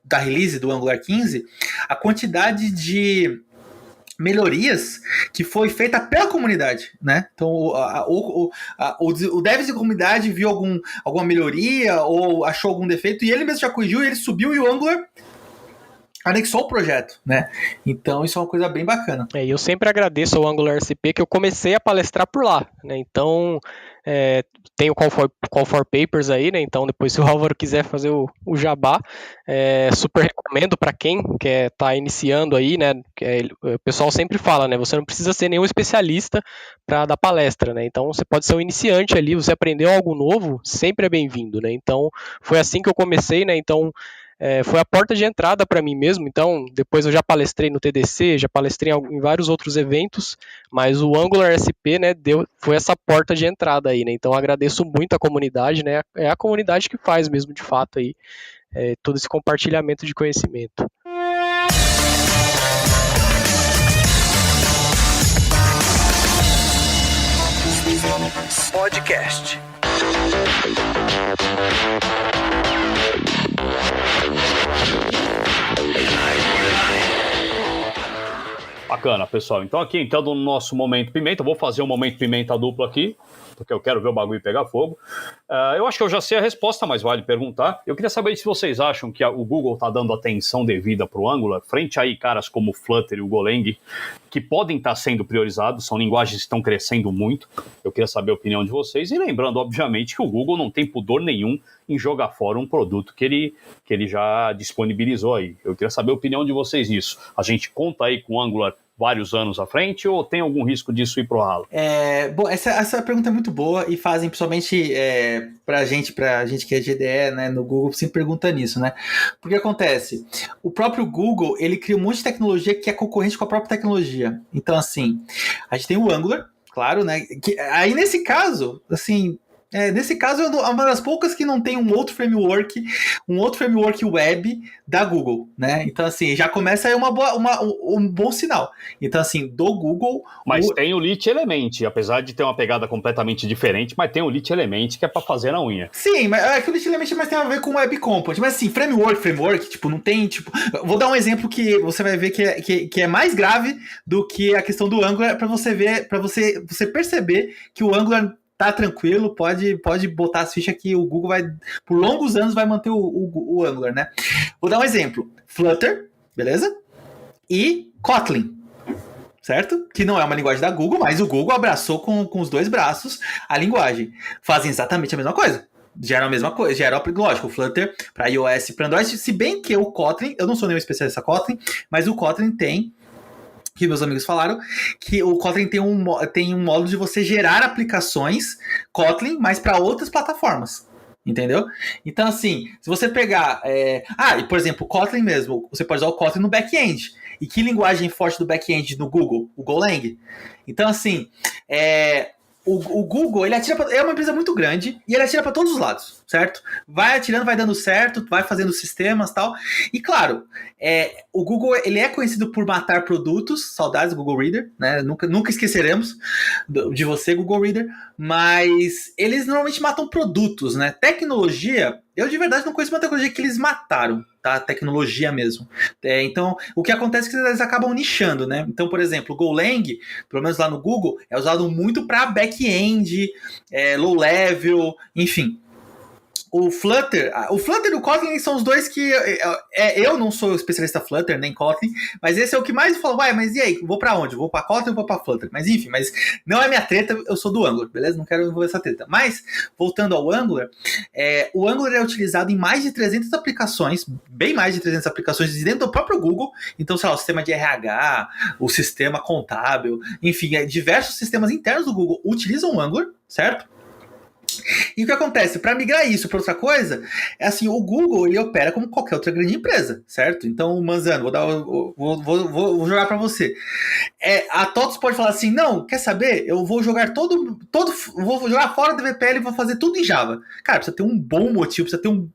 da release do Angular 15, a quantidade de melhorias que foi feita pela comunidade, né? Então o devs da comunidade viu alguma melhoria ou achou algum defeito e ele mesmo já corrigiu e ele subiu e o Angular anexou o projeto, né? Então isso é uma coisa bem bacana. E eu sempre agradeço ao Angular SP que eu comecei a palestrar por lá, né? Então tem o Call for Papers aí, né? Então depois se o Álvaro quiser fazer o jabá, super recomendo para quem quer estar iniciando aí, né? O pessoal sempre fala, né? Você não precisa ser nenhum especialista para dar palestra, né? Então você pode ser um iniciante ali, você aprendeu algo novo, sempre é bem-vindo, né? Então foi assim que eu comecei, né? Então foi a porta de entrada para mim mesmo. Então depois eu já palestrei no TDC, já palestrei em vários outros eventos, mas o Angular SP, né, foi essa porta de entrada aí, né? Então agradeço muito a comunidade, né? É a comunidade que faz mesmo de fato aí todo esse compartilhamento de conhecimento. Podcast. Bacana, pessoal. Então aqui, entrando no nosso Momento Pimenta, eu vou fazer um Momento Pimenta duplo aqui, porque eu quero ver o bagulho pegar fogo. Eu acho que eu já sei a resposta, mas vale perguntar. Eu queria saber se vocês acham que o Google está dando atenção devida para o Angular, frente aí caras como o Flutter e o Golang, que podem estar sendo priorizados, são linguagens que estão crescendo muito. Eu queria saber a opinião de vocês. E lembrando, obviamente, que o Google não tem pudor nenhum em jogar fora um produto que ele já disponibilizou aí. Eu queria saber a opinião de vocês nisso. A gente conta aí com o Angular vários anos à frente ou tem algum risco disso ir pro ralo? Bom, essa pergunta é muito boa e fazem, principalmente pra gente que é GDE, né, no Google, sempre pergunta nisso, né? Porque acontece, o próprio Google, ele cria um monte de tecnologia que é concorrente com a própria tecnologia. Então, assim, a gente tem o Angular, claro, né? Aí, nesse caso, assim... nesse caso, é uma das poucas que não tem um outro framework web da Google, né? Então, assim, já começa aí um bom sinal. Então, assim, do Google... Mas tem o Lit Element, apesar de ter uma pegada completamente diferente, mas tem o Lit Element que é pra fazer na unha. Sim, mas é que o Lit Element mais tem a ver com Web Component. Mas, assim, framework, tipo, não tem, tipo... Vou dar um exemplo que você vai ver que é mais grave do que a questão do Angular, para você ver, para você perceber que o Angular tá tranquilo, pode botar as fichas que o Google vai, por longos anos, vai manter o Angular, né? Vou dar um exemplo. Flutter, beleza? E Kotlin, certo? Que não é uma linguagem da Google, mas o Google abraçou com os dois braços a linguagem. Fazem exatamente a mesma coisa. Gera a mesma coisa, gera, lógico, o Flutter para iOS e para Android, se bem que o Kotlin, eu não sou nenhum especialista em Kotlin, mas o Kotlin tem... que meus amigos falaram, que o Kotlin tem um modo de você gerar aplicações Kotlin, mas para outras plataformas, entendeu? Então, assim, se você pegar... e por exemplo, o Kotlin mesmo, você pode usar o Kotlin no back-end. E que linguagem forte do back-end no Google? O Golang. Então, assim, o Google, ele atira é uma empresa muito grande e ele atira para todos os lados, certo? Vai atirando, vai dando certo, vai fazendo sistemas e tal. E claro, o Google, ele é conhecido por matar produtos, saudades do Google Reader, né? Nunca esqueceremos de você, Google Reader, mas eles normalmente matam produtos, né? Tecnologia, eu de verdade não conheço uma tecnologia que eles mataram, tá? Tecnologia mesmo. Então, o que acontece é que eles acabam nichando, né? Então, por exemplo, o Golang, pelo menos lá no Google, é usado muito para back-end, low level, enfim. O Flutter e o Kotlin são os dois que... eu não sou especialista Flutter, nem Kotlin, mas esse é o que mais falo, mas e aí, vou pra onde? Vou pra Kotlin ou vou pra Flutter? Mas enfim, não é minha treta, eu sou do Angular, beleza? Não quero envolver essa treta. Mas, voltando ao Angular, o Angular é utilizado em mais de 300 aplicações, bem mais de 300 aplicações dentro do próprio Google. Então, sei lá, o sistema de RH, o sistema contábil, enfim, diversos sistemas internos do Google utilizam o Angular, certo? E o que acontece? Para migrar isso para outra coisa, assim, o Google, ele opera como qualquer outra grande empresa, certo? Então, Manzano, vou jogar para você. A TOTOS pode falar assim, não, quer saber? Eu vou jogar vou jogar fora do VPL e vou fazer tudo em Java. Cara, precisa ter um bom motivo, precisa ter um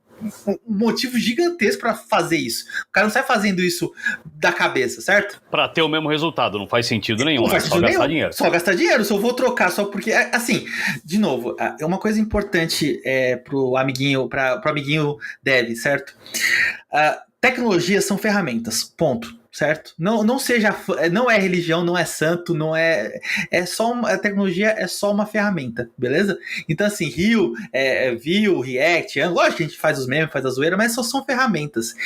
motivo gigantesco para fazer isso. O cara não sai fazendo isso da cabeça, certo? Para ter o mesmo resultado, não faz sentido nenhum, Não faz sentido gastar nenhum. dinheiro. Só gastar dinheiro, só vou trocar só porque, assim, de novo, é uma coisa importante pro amiguinho dev, certo? Tecnologias são ferramentas, ponto. Certo? Não é religião, não é santo, não é só a tecnologia é só uma ferramenta, beleza? Então assim, Vue, React, lógico que a gente faz os memes, faz a zoeira, mas só são ferramentas.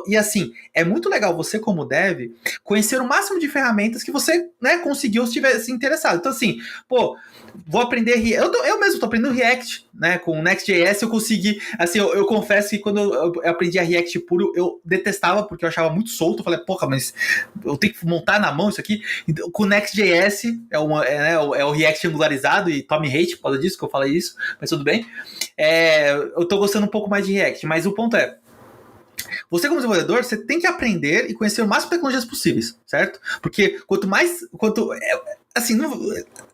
E assim, é muito legal você como dev conhecer o máximo de ferramentas que você, né, conseguiu se tivesse interessado. Então assim, vou aprender eu mesmo tô aprendendo React, né, com o Next.js eu consegui, assim, eu confesso que quando eu aprendi a React puro, eu detestava porque eu achava muito solto, eu falei, mas eu tenho que montar na mão isso aqui. Então, com o Next.js é o React angularizado e tome hate por causa disso que eu falei isso, mas tudo bem. Eu tô gostando um pouco mais de React, mas o ponto é, você como desenvolvedor, você tem que aprender e conhecer o máximo de tecnologias possíveis, certo? Porque assim,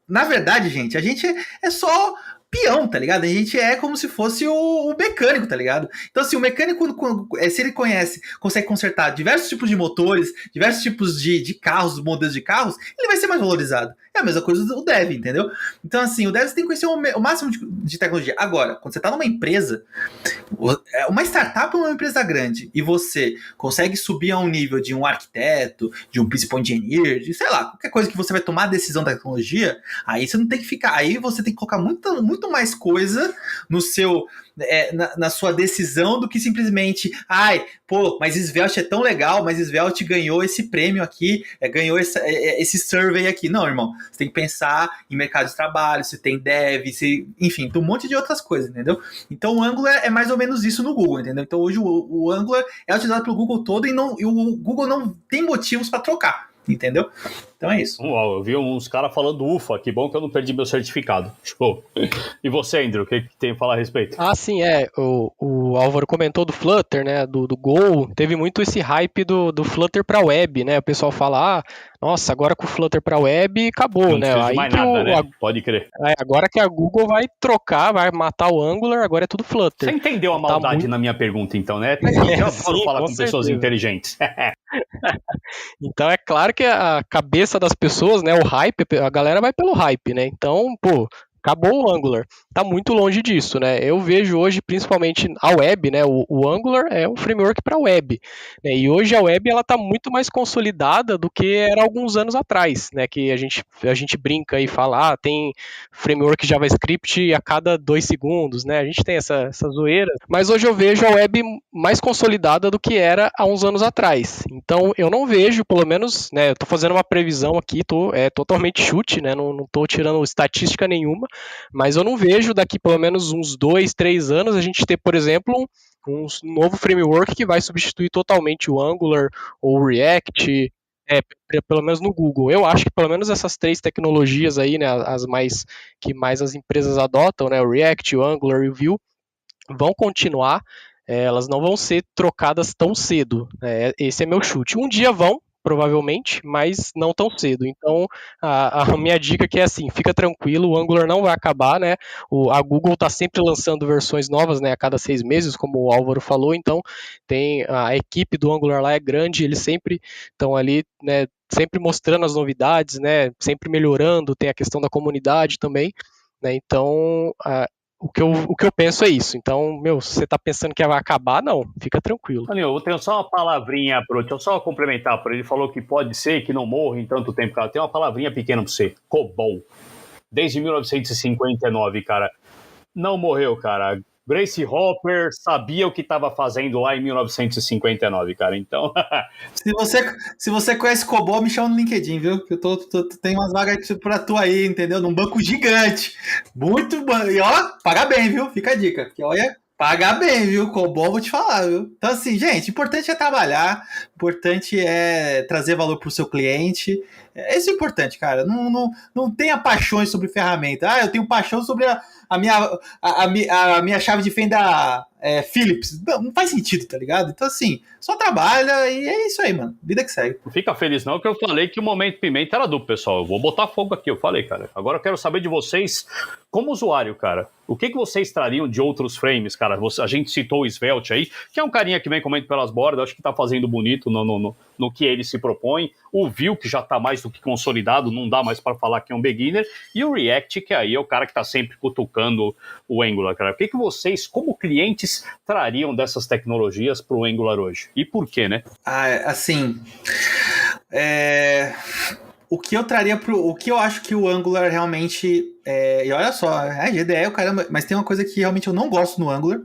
na verdade, gente, a gente é só peão, tá ligado? A gente é como se fosse o mecânico, tá ligado? Então, assim, o mecânico, se ele consegue consertar diversos tipos de motores, diversos tipos de carros, modelos de carros, ele vai ser mais valorizado. É a mesma coisa do dev, entendeu? Então, assim, o dev você tem que conhecer o máximo de tecnologia. Agora, quando você tá numa empresa, uma startup é uma empresa grande, e você consegue subir a um nível de um arquiteto, de um principal engineer, de, sei lá, qualquer coisa que você vai tomar a decisão da tecnologia, aí você não tem que ficar, aí você tem que colocar muito mais coisa no seu... na sua decisão do que simplesmente, mas Svelte é tão legal, mas Svelte ganhou esse prêmio aqui, ganhou esse survey aqui. Não, irmão, você tem que pensar em mercado de trabalho, se tem dev, enfim, tem um monte de outras coisas, entendeu? Então o Angular é mais ou menos isso no Google, entendeu? Então hoje o Angular é utilizado pelo Google todo e o Google não tem motivos para trocar, entendeu? Então é isso. Uau, eu vi uns caras falando ufa, que bom que eu não perdi meu certificado. Show. E você, Andrew, o que tem a falar a respeito? Sim, o Álvaro comentou do Flutter, né, do Go, teve muito esse hype do Flutter para web, né, o pessoal fala, nossa, agora com o Flutter para web acabou, não né, aí mais que nada, né? Pode crer. Agora que a Google vai trocar, vai matar o Angular, agora é tudo Flutter. Você entendeu a maldade na minha pergunta, então, né? Eu adoro falar com pessoas inteligentes. Então é claro que a cabeça das pessoas, né, o hype, a galera vai pelo hype, né? Então, acabou o Angular. Tá muito longe disso, né? Eu vejo hoje, principalmente a web, né? O Angular é um framework para web, né? E hoje a web ela tá muito mais consolidada do que era alguns anos atrás, né? Que a gente brinca e fala, tem framework JavaScript a cada 2 segundos, né? A gente tem essa zoeira. Mas hoje eu vejo a web mais consolidada do que era há uns anos atrás. Então eu não vejo, pelo menos, né? Eu tô fazendo uma previsão aqui, é totalmente chute, né? Não tô tirando estatística nenhuma, mas eu não vejo daqui pelo menos uns 2, 3 anos a gente ter, por exemplo, um novo framework que vai substituir totalmente o Angular ou o React, pelo menos no Google. Eu acho que pelo menos essas 3 tecnologias aí, né, que mais as empresas adotam, né, o React, o Angular e o Vue, vão continuar, elas não vão ser trocadas tão cedo. Esse é meu chute. Um dia vão, provavelmente, mas não tão cedo. Então, a minha dica que é assim, fica tranquilo, o Angular não vai acabar, né? A Google está sempre lançando versões novas, né, a cada 6 meses, como o Álvaro falou, então tem a equipe do Angular lá é grande, eles sempre estão ali, né, sempre mostrando as novidades, né, sempre melhorando, tem a questão da comunidade também, né, então o que eu penso é isso. Então, se você tá pensando que vai acabar, não, fica tranquilo. Eu tenho só uma palavrinha deixa eu só complementar, ele falou que pode ser que não morra em tanto tempo, cara. Tem uma palavrinha pequena pra você, COBOL. Desde 1959, cara. Não morreu, cara. Grace Hopper sabia o que estava fazendo lá em 1959, cara. Então. Se você conhece COBOL, me chama no LinkedIn, viu? Que tem umas vagas pra tu aí, entendeu? Num banco gigante. Muito bom. E ó, paga bem, viu? Fica a dica. Porque olha, paga bem, viu? COBOL, vou te falar, viu? Então, assim, gente, importante é trabalhar, importante é trazer valor pro seu cliente. Isso é importante, cara. Não tenha paixões sobre ferramenta. Eu tenho paixão sobre a minha chave de fenda Philips. Não faz sentido, tá ligado? Então, assim, só trabalha e é isso aí, mano. Vida que segue. Não fica feliz não, que eu falei que o Momento Pimenta era duplo, pessoal. Eu vou botar fogo aqui, eu falei, cara. Agora eu quero saber de vocês, como usuário, cara. O que vocês trariam de outros frames, cara? A gente citou o Svelte aí, que é um carinha que vem comendo pelas bordas, acho que tá fazendo bonito no que ele se propõe. O Vue, que já tá mais do que consolidado, não dá mais para falar que é um beginner. E o React, que aí é o cara que tá sempre cutucando o Angular, cara. O que vocês, como clientes, trariam dessas tecnologias pro Angular hoje? E por quê, né? Assim... O que eu traria o que eu acho que o Angular realmente e olha só, GDE, caramba, mas tem uma coisa que realmente eu não gosto no Angular,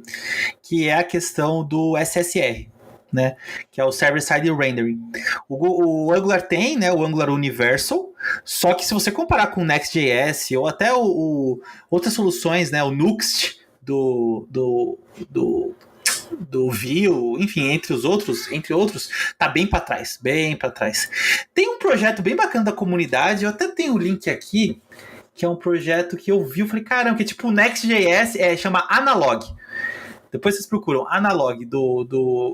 que é a questão do SSR, né? Que é o Server-Side Rendering. O Angular tem, né? O Angular Universal, só que se você comparar com o Next.js ou até outras soluções, né? O Nuxt do Vue, enfim, entre outros, tá bem para trás, bem para trás. Tem um projeto bem bacana da comunidade, eu até tenho o link aqui, que é um projeto que eu vi, eu falei, caramba, que é tipo o Next.js, chama Analog. Depois vocês procuram, Analog,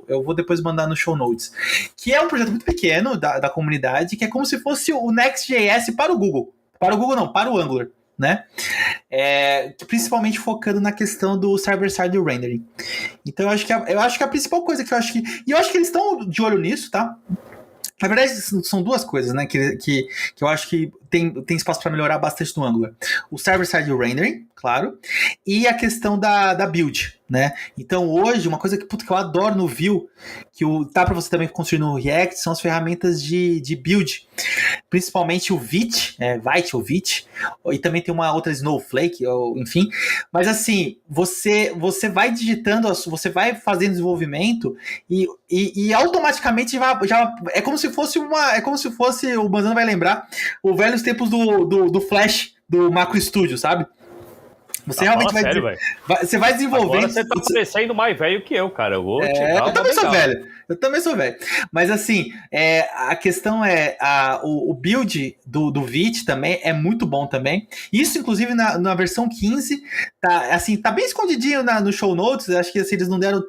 eu vou depois mandar no show notes, que é um projeto muito pequeno da comunidade, que é como se fosse o Next.js para o Google. Para o Google não, para o Angular, né? Principalmente focando na questão do server-side rendering. Então eu acho que a principal coisa que eu acho que eles estão de olho nisso, tá? Na verdade, são duas coisas, né, que eu acho que tem espaço para melhorar bastante no Angular. O server-side rendering, claro, e a questão da build, né? Então, hoje, uma coisa que eu adoro no Vue, tá para você também construir no React, são as ferramentas de build. Principalmente o Vite, Vite ou Vite, e também tem uma outra Snowflake, enfim. Mas assim, você vai digitando, você vai fazendo desenvolvimento e automaticamente já é como se fosse o Manzano vai lembrar, o velhos tempos do Flash, do Macro Studio, sabe? Você realmente vai, sério, você vai desenvolvendo. Agora você tá parecendo mais velho que eu, cara. Eu vou te dar eu também legal. sou velho. Eu também sou velho. Mas assim, a questão o build do Vite também é muito bom também. Isso, inclusive, na versão 15, tá bem escondidinho no show notes. Acho que assim, eles não deram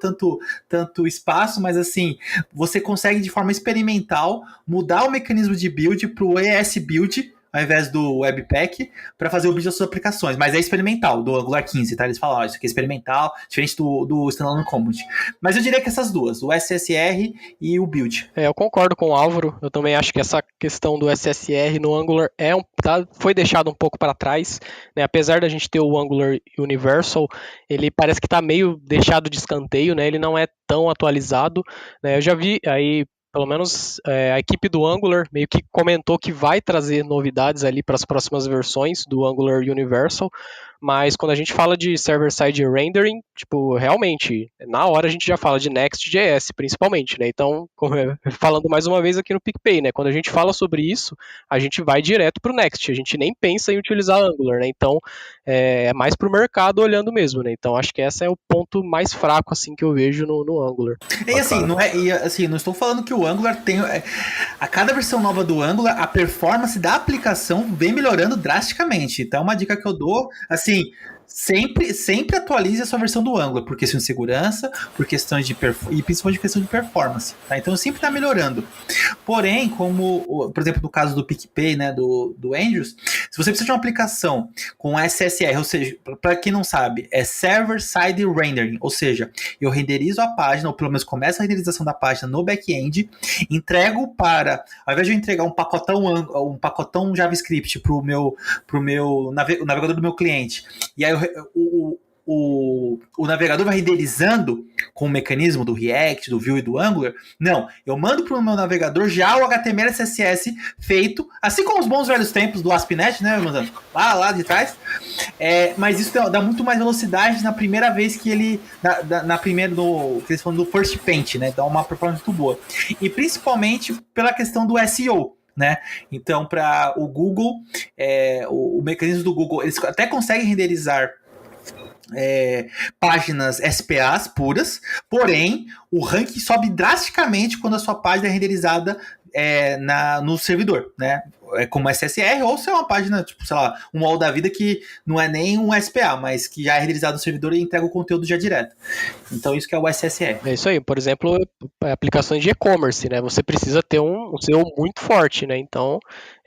tanto espaço, mas assim, você consegue de forma experimental mudar o mecanismo de build pro ES Build, ao invés do Webpack, para fazer o build das suas aplicações. Mas é experimental, do Angular 15, tá? Eles falam, isso aqui é experimental, diferente do Standalone Component. Mas eu diria que essas duas, o SSR e o build. Eu concordo com o Álvaro, eu também acho que essa questão do SSR no Angular foi deixado um pouco para trás, né? Apesar da gente ter o Angular Universal, ele parece que está meio deixado de escanteio, né? Ele não é tão atualizado, né? Eu já vi aí, pelo menos a equipe do Angular meio que comentou que vai trazer novidades ali para as próximas versões do Angular Universal, mas quando a gente fala de server-side rendering, tipo, realmente, na hora a gente já fala de Next.js, principalmente, né? Então, falando mais uma vez aqui no PicPay, né? Quando a gente fala sobre isso, a gente vai direto para o Next, a gente nem pensa em utilizar Angular, né? Então, é mais para o mercado olhando mesmo, né? Então, acho que esse é o ponto mais fraco, assim, que eu vejo no Angular. E assim, não estou falando que o Angular tem... A cada versão nova do Angular, a performance da aplicação vem melhorando drasticamente. Então, uma dica que eu dou, assim, sempre atualize a sua versão do Angular, por questão de segurança, por questões de e principalmente questão de performance, tá? Então sempre está melhorando. Porém, como, por exemplo, no caso do PicPay, né, do Andrews, se você precisa de uma aplicação com SSR, ou seja, para quem não sabe, é Server-Side Rendering, ou seja, eu renderizo a página, ou pelo menos começo a renderização da página no back-end, entrego ao invés de eu entregar um pacotão JavaScript pro meu navegador do meu cliente, e aí o navegador vai renderizando com o mecanismo do React, do Vue e do Angular. Não, eu mando para o meu navegador já o HTML e CSS feito, assim como os bons velhos tempos do ASP.NET, né, Manzano? Lá de trás. Mas isso dá muito mais velocidade na primeira vez que ele... que eles falam do First Paint, né? Dá uma performance muito boa. E principalmente pela questão do SEO. Né? Então, para o Google, o mecanismo do Google, eles até conseguem renderizar páginas SPAs puras, porém o ranking sobe drasticamente quando a sua página é renderizada no servidor, né? Como SSR, ou se é uma página, tipo, sei lá, um UOL da vida que não é nem um SPA, mas que já é renderizado no servidor e entrega o conteúdo já direto. Então isso que é o SSR. É isso aí, por exemplo, aplicações de e-commerce, né? Você precisa ter um SEO muito forte, né? Então,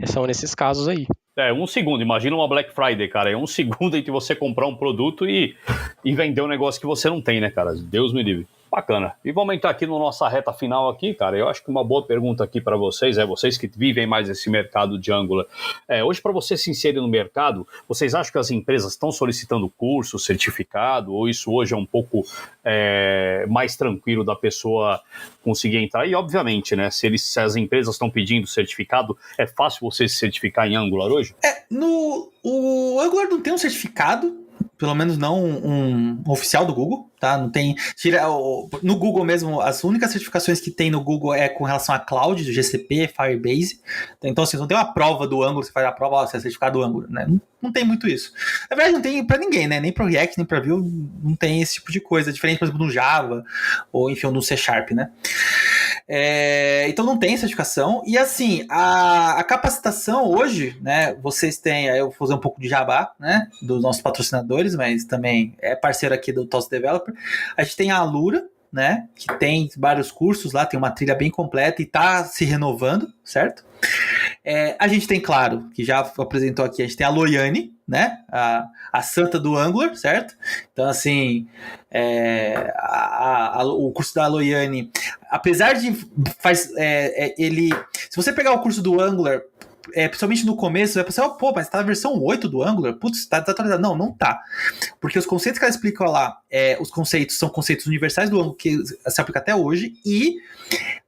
são nesses casos aí. 1 segundo, imagina uma Black Friday, cara. É 1 segundo entre você comprar um produto e vender um negócio que você não tem, né, cara? Deus me livre. Bacana. E vamos entrar aqui na nossa reta final aqui, cara. Eu acho que uma boa pergunta aqui para vocês, vocês que vivem mais esse mercado de Angular. Hoje, para você se inserir no mercado, vocês acham que as empresas estão solicitando curso, certificado, ou isso hoje é um pouco mais tranquilo da pessoa conseguir entrar? E, obviamente, né, se as empresas estão pedindo certificado, é fácil você se certificar em Angular hoje? O Angular não tem um certificado, pelo menos não um oficial do Google, tá? Não tem. No Google mesmo, as únicas certificações que tem no Google é com relação a cloud, do GCP, Firebase. Então, assim, não tem uma prova do Angular, você faz a prova, você é certificado do Angular, né? Não tem muito isso. Na verdade, não tem pra ninguém, né? Nem pro React, nem pra Vue, não tem esse tipo de coisa. Diferente, por exemplo, no Java, ou enfim, no C Sharp, né? Então não tem certificação. E assim, a capacitação hoje, né? Vocês têm, aí eu vou fazer um pouco de jabá, né? Dos nossos patrocinadores, mas também é parceiro aqui do TOTOS Developer. A gente tem a Alura, né? Que tem vários cursos lá, tem uma trilha bem completa e tá se renovando, certo? A gente tem, claro, que já apresentou aqui, a gente tem a Loiane, né? A santa do Angular, certo? Então, assim, o curso da Loiane, apesar de ele... Se você pegar o curso do Angular, principalmente no começo, vai pensar, pô, mas tá na versão 8 do Angular? Putz, tá desatualizado. Não, não tá. Porque os conceitos que ela explica lá, os conceitos são conceitos universais do Angular que se aplica até hoje, e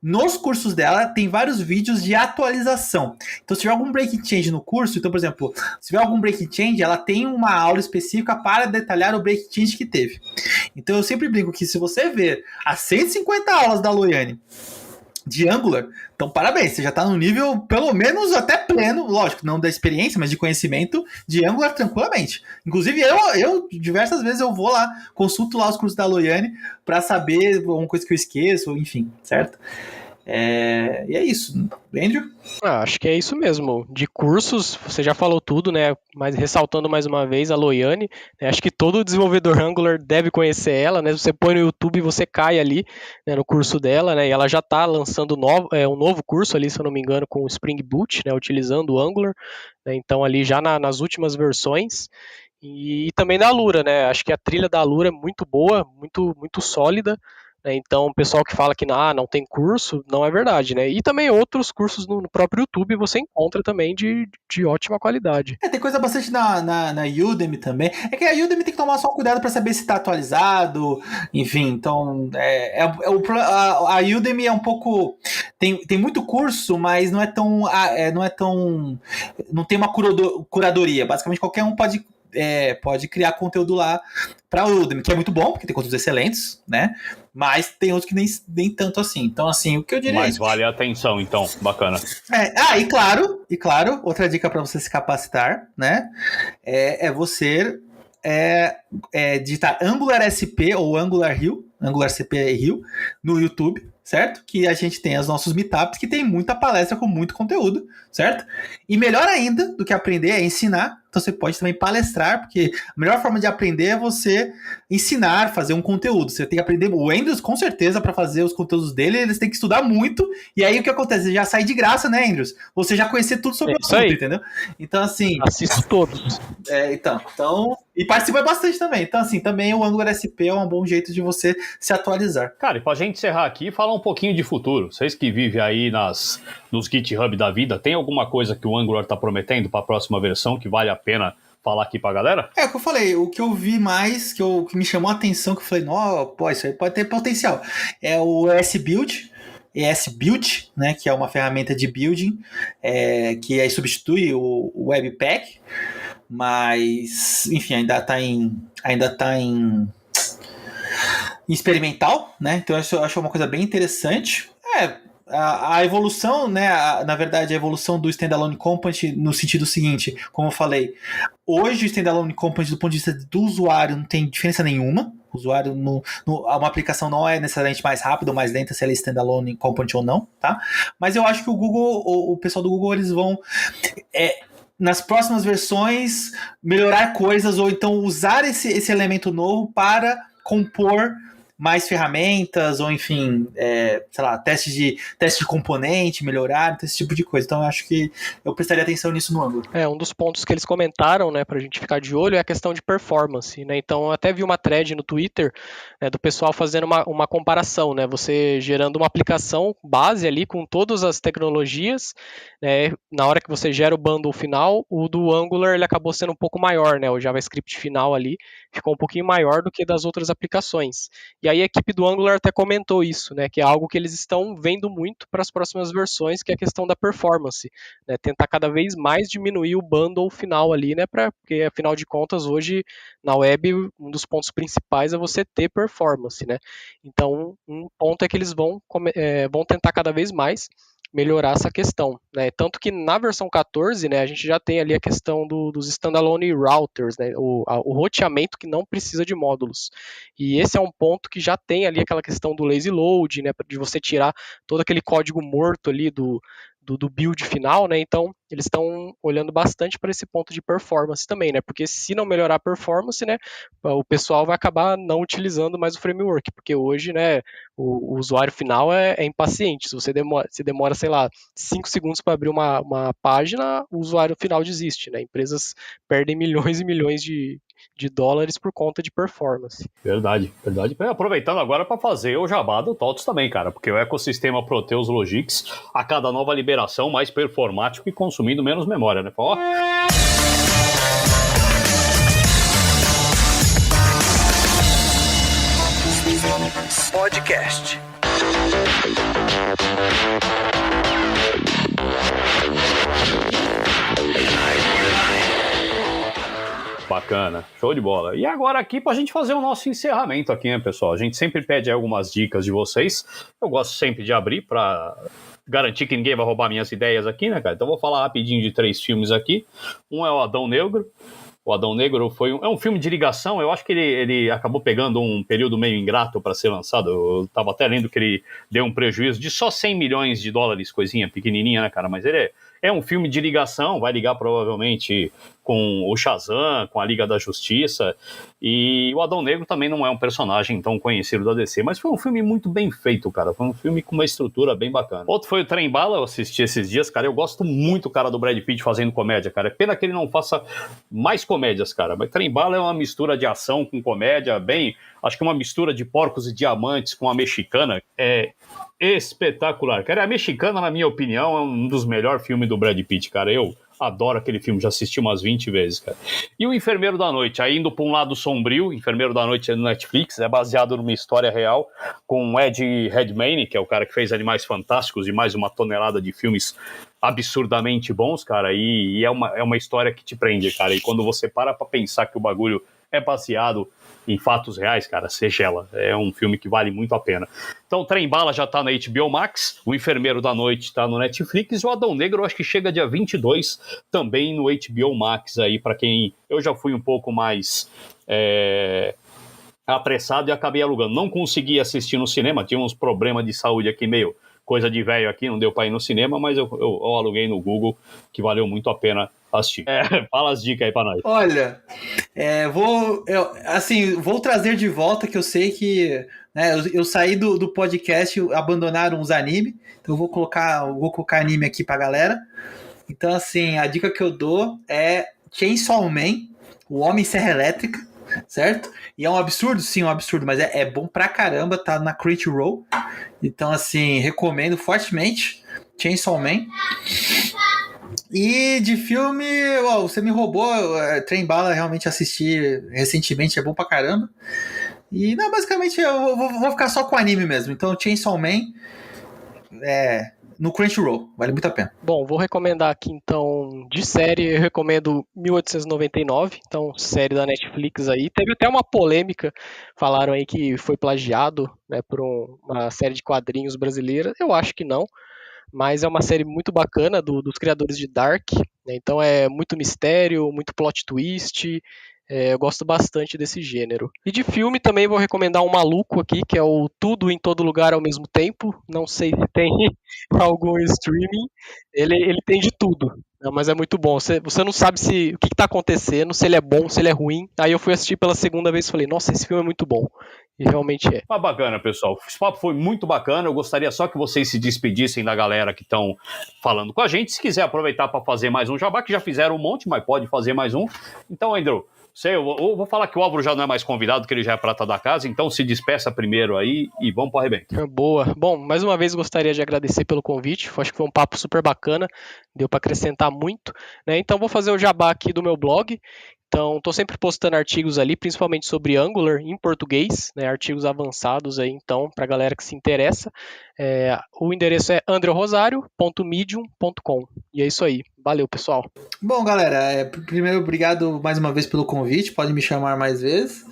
nos cursos dela tem vários vídeos de atualização. Então, se tiver algum breaking change no curso, então, por exemplo, se tiver algum breaking change, ela tem uma aula específica para detalhar o breaking change que teve. Então, eu sempre brinco que se você ver as 150 aulas da Loiane de Angular, então parabéns, você já está no nível pelo menos até pleno, lógico, não da experiência, mas de conhecimento de Angular tranquilamente. Inclusive eu diversas vezes eu vou lá, consulto lá os cursos da Loiane para saber alguma coisa que eu esqueço, enfim, certo? E é isso. Andrew? Acho que é isso mesmo. De cursos, você já falou tudo, né? Mas ressaltando mais uma vez a Loiane, né? Acho que todo desenvolvedor Angular deve conhecer ela, né? Você põe no YouTube e você cai ali, né, no curso dela, né? E ela já está lançando um novo curso ali, se eu não me engano, com o Spring Boot, né? Utilizando o Angular, né? Então ali já nas últimas versões. E também da Alura, né? Acho que a trilha da Alura é muito boa, muito, muito sólida. Então, o pessoal que fala que não tem curso, não é verdade, né? E também outros cursos no próprio YouTube você encontra também de ótima qualidade. Tem coisa bastante na Udemy também. É que a Udemy tem que tomar só cuidado para saber se está atualizado, enfim. Então, a Udemy é um pouco... Tem muito curso, mas não é tão... Não tem uma curadoria. Basicamente, qualquer um pode criar conteúdo lá para o Udemy, que é muito bom, porque tem conteúdos excelentes, né? Mas tem outros que nem tanto assim. Então, assim, o que eu diria Mas vale a atenção, então. Bacana. E claro, outra dica para você se capacitar, né? Você digitar Angular SP ou Angular Rio, Angular CP Rio, no YouTube, certo? Que a gente tem os nossos meetups, que tem muita palestra com muito conteúdo, certo? E melhor ainda do que aprender é ensinar. Então você pode também palestrar, porque a melhor forma de aprender é você ensinar, fazer um conteúdo. Você tem que aprender. O Andrews, com certeza, para fazer os conteúdos dele, eles têm que estudar muito. E aí o que acontece? Ele já sai de graça, né, Andrews? Você já conhecer tudo sobre o assunto, entendeu? Então, assim. Assisto todos. Então. E participa bastante também. Então, assim, também o Angular SP é um bom jeito de você se atualizar. Cara, e pra gente encerrar aqui, falar um pouquinho de futuro. Vocês que vivem aí nos GitHub da vida, tem alguma coisa que o Angular tá prometendo para a próxima versão que vale a pena falar aqui pra galera? O que eu falei, o que eu vi mais, que me chamou a atenção, que eu falei, isso aí pode ter potencial, é o ES-Build, né, que é uma ferramenta de building, que aí substitui o Webpack, mas, enfim, ainda está em experimental, né? Então eu acho uma coisa bem interessante. A evolução, né? Na verdade, a evolução do Standalone Component no sentido seguinte, como eu falei, hoje o Standalone Component do ponto de vista do usuário não tem diferença nenhuma. O usuário, uma aplicação não é necessariamente mais rápida ou mais lenta se ela é Standalone Component ou não, tá? Mas eu acho que o pessoal do Google, eles vão... nas próximas versões, melhorar coisas ou então usar esse elemento novo para compor mais ferramentas, ou enfim, sei lá, teste de componente, melhorar, esse tipo de coisa. Então eu acho que eu prestaria atenção nisso no Angular. Um dos pontos que eles comentaram, né, pra gente ficar de olho é a questão de performance, né? Então eu até vi uma thread no Twitter, né, do pessoal fazendo uma comparação, né? Você gerando uma aplicação base ali com todas as tecnologias, né? Na hora que você gera o bundle final, o do Angular ele acabou sendo um pouco maior, né? O JavaScript final ali ficou um pouquinho maior do que das outras aplicações. E aí a equipe do Angular até comentou isso, né, que é algo que eles estão vendo muito para as próximas versões, que é a questão da performance, né, tentar cada vez mais diminuir o bundle final ali, né, porque afinal de contas hoje na web um dos pontos principais é você ter performance, né. Então um ponto é que eles vão tentar cada vez mais melhorar essa questão, né? Tanto que na versão 14, né, a gente já tem ali a questão dos standalone routers, né, o roteamento que não precisa de módulos. E esse é um ponto que já tem ali aquela questão do lazy load, né, de você tirar todo aquele código morto ali do build final, né? Então eles estão olhando bastante para esse ponto de performance também, né? Porque se não melhorar a performance, né, o pessoal vai acabar não utilizando mais o framework, porque hoje, né, o usuário final é impaciente. Se você demora, sei lá, 5 segundos para abrir uma página, o usuário final desiste, né? Empresas perdem milhões e milhões de de dólares por conta de performance. Verdade. Aproveitando agora para fazer o jabá do TOTOS também, cara, porque o ecossistema Proteus Logix, a cada nova liberação, mais performático e consumindo menos memória, né? Ó. Podcast. Bacana, show de bola. E agora aqui pra gente fazer o nosso encerramento aqui, né, pessoal? A gente sempre pede algumas dicas de vocês. Eu gosto sempre de abrir pra garantir que ninguém vai roubar minhas ideias aqui, né, cara? Então vou falar rapidinho de 3 filmes aqui. Um é o Adão Negro. O Adão Negro é um filme de ligação. Eu acho que ele acabou pegando um período meio ingrato para ser lançado. Eu tava até lendo que ele deu um prejuízo de só 100 milhões de dólares, coisinha pequenininha, né, cara? Mas ele é um filme de ligação, vai ligar provavelmente com o Shazam, com a Liga da Justiça, e o Adão Negro também não é um personagem tão conhecido da DC, mas foi um filme muito bem feito, cara, foi um filme com uma estrutura bem bacana. Outro foi o Trem Bala, eu assisti esses dias, cara, eu gosto muito, cara, do Brad Pitt fazendo comédia, cara, é pena que ele não faça mais comédias, cara, mas Trem Bala é uma mistura de ação com comédia, acho que uma mistura de Porcos e Diamantes com a mexicana, espetacular, cara, a mexicana, na minha opinião, é um dos melhores filmes do Brad Pitt, cara, eu adoro aquele filme, já assisti umas 20 vezes, cara. E o Enfermeiro da Noite, aí indo para um lado sombrio, Enfermeiro da Noite é no Netflix, é baseado numa história real, com o Ed Redmayne, que é o cara que fez Animais Fantásticos e mais uma tonelada de filmes absurdamente bons, cara, e é uma história que te prende, cara, e quando você para pensar que o bagulho é baseado em fatos reais, cara, você gela. É um filme que vale muito a pena. Então, o Trem Bala já tá na HBO Max, o Enfermeiro da Noite tá no Netflix, e o Adão Negro eu acho que chega dia 22 também no HBO Max aí, pra quem... Eu já fui um pouco mais apressado e acabei alugando. Não consegui assistir no cinema, tinha uns problemas de saúde aqui meio coisa de velho aqui, não deu pra ir no cinema, mas eu aluguei no Google, que valeu muito a pena assistir. Fala as dicas aí pra nós. Olha, vou trazer de volta, que eu sei que, né, eu saí do podcast, abandonaram os animes, então eu vou colocar anime aqui pra galera. Então, assim, a dica que eu dou é Chainsaw Man, o Homem Serra Elétrica, certo? E é um absurdo, sim, um absurdo, mas é bom pra caramba, tá na Crunchyroll. Então, assim, recomendo fortemente Chainsaw Man. E de filme, você me roubou, Trem Bala, realmente assisti recentemente, é bom pra caramba. E, não, basicamente, eu vou ficar só com o anime mesmo. Então, Chainsaw Man no Crunchyroll, vale muito a pena. Bom, vou recomendar aqui, então, de série, eu recomendo 1899, então, série da Netflix aí. Teve até uma polêmica, falaram aí que foi plagiado, né, por uma série de quadrinhos brasileira. Eu acho que não. Mas é uma série muito bacana dos criadores de Dark, né? Então é muito mistério, muito plot twist, eu gosto bastante desse gênero. E de filme também vou recomendar um maluco aqui, que é o Tudo em Todo Lugar ao Mesmo Tempo, não sei se tem algum streaming, ele tem de tudo, né? Mas é muito bom, você não sabe o que está acontecendo, se ele é bom, se ele é ruim. Aí eu fui assistir pela segunda vez e falei, nossa, esse filme é muito bom. E realmente é. Mas bacana, pessoal. Esse papo foi muito bacana. Eu gostaria só que vocês se despedissem da galera que estão falando com a gente. Se quiser aproveitar para fazer mais um jabá, que já fizeram um monte, mas pode fazer mais um. Então, Andrew, eu vou falar que o Álvaro já não é mais convidado, que ele já é prata da casa, então se despeça primeiro aí e vamos para o arrebento. Boa. Bom, mais uma vez gostaria de agradecer pelo convite. Acho que foi um papo super bacana, deu para acrescentar muito, né? Então vou fazer o jabá aqui do meu blog. Então, estou sempre postando artigos ali, principalmente sobre Angular em português, né, artigos avançados aí, então, para a galera que se interessa. O endereço é andrerosario.medium.com. E é isso aí. Valeu, pessoal. Bom, galera, primeiro, obrigado mais uma vez pelo convite, pode me chamar mais vezes.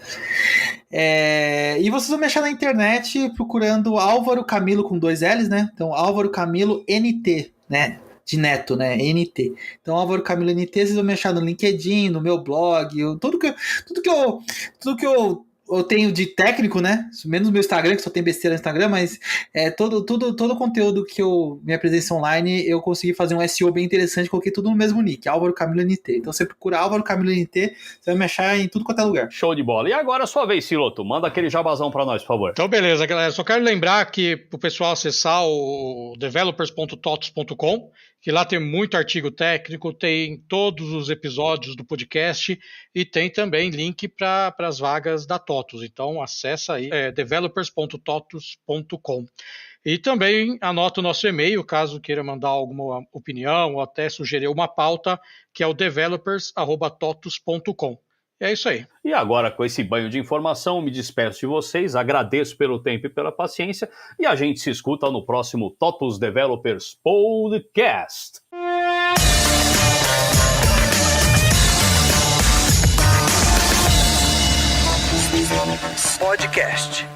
E vocês vão me achar na internet procurando Álvaro Camilo com 2 L's, né? Então, Álvaro Camilo NT, né? De Neto, né? NT. Então, Álvaro Camilo NT, vocês vão me achar no LinkedIn, no meu blog, tudo que eu tenho de técnico, né? Menos o meu Instagram, que só tem besteira no Instagram, mas todo o conteúdo que minha presença online, eu consegui fazer um SEO bem interessante, coloquei tudo no mesmo nick, Álvaro Camilo NT. Então, você procura Álvaro Camilo NT, você vai me achar em tudo quanto é lugar. Show de bola. E agora, sua vez, Siloto, manda aquele jabazão pra nós, por favor. Então, beleza, galera. Só quero lembrar que o pessoal acessar o developers.totos.com, que lá tem muito artigo técnico, tem todos os episódios do podcast e tem também link para as vagas da TOTUS. Então acessa aí developers.totus.com. E também anota o nosso e-mail, caso queira mandar alguma opinião ou até sugerir uma pauta, que é o developers@totus.com. É isso aí. E agora, com esse banho de informação, me despeço de vocês, agradeço pelo tempo e pela paciência, e a gente se escuta no próximo TOTUS Developers Podcast. Podcast.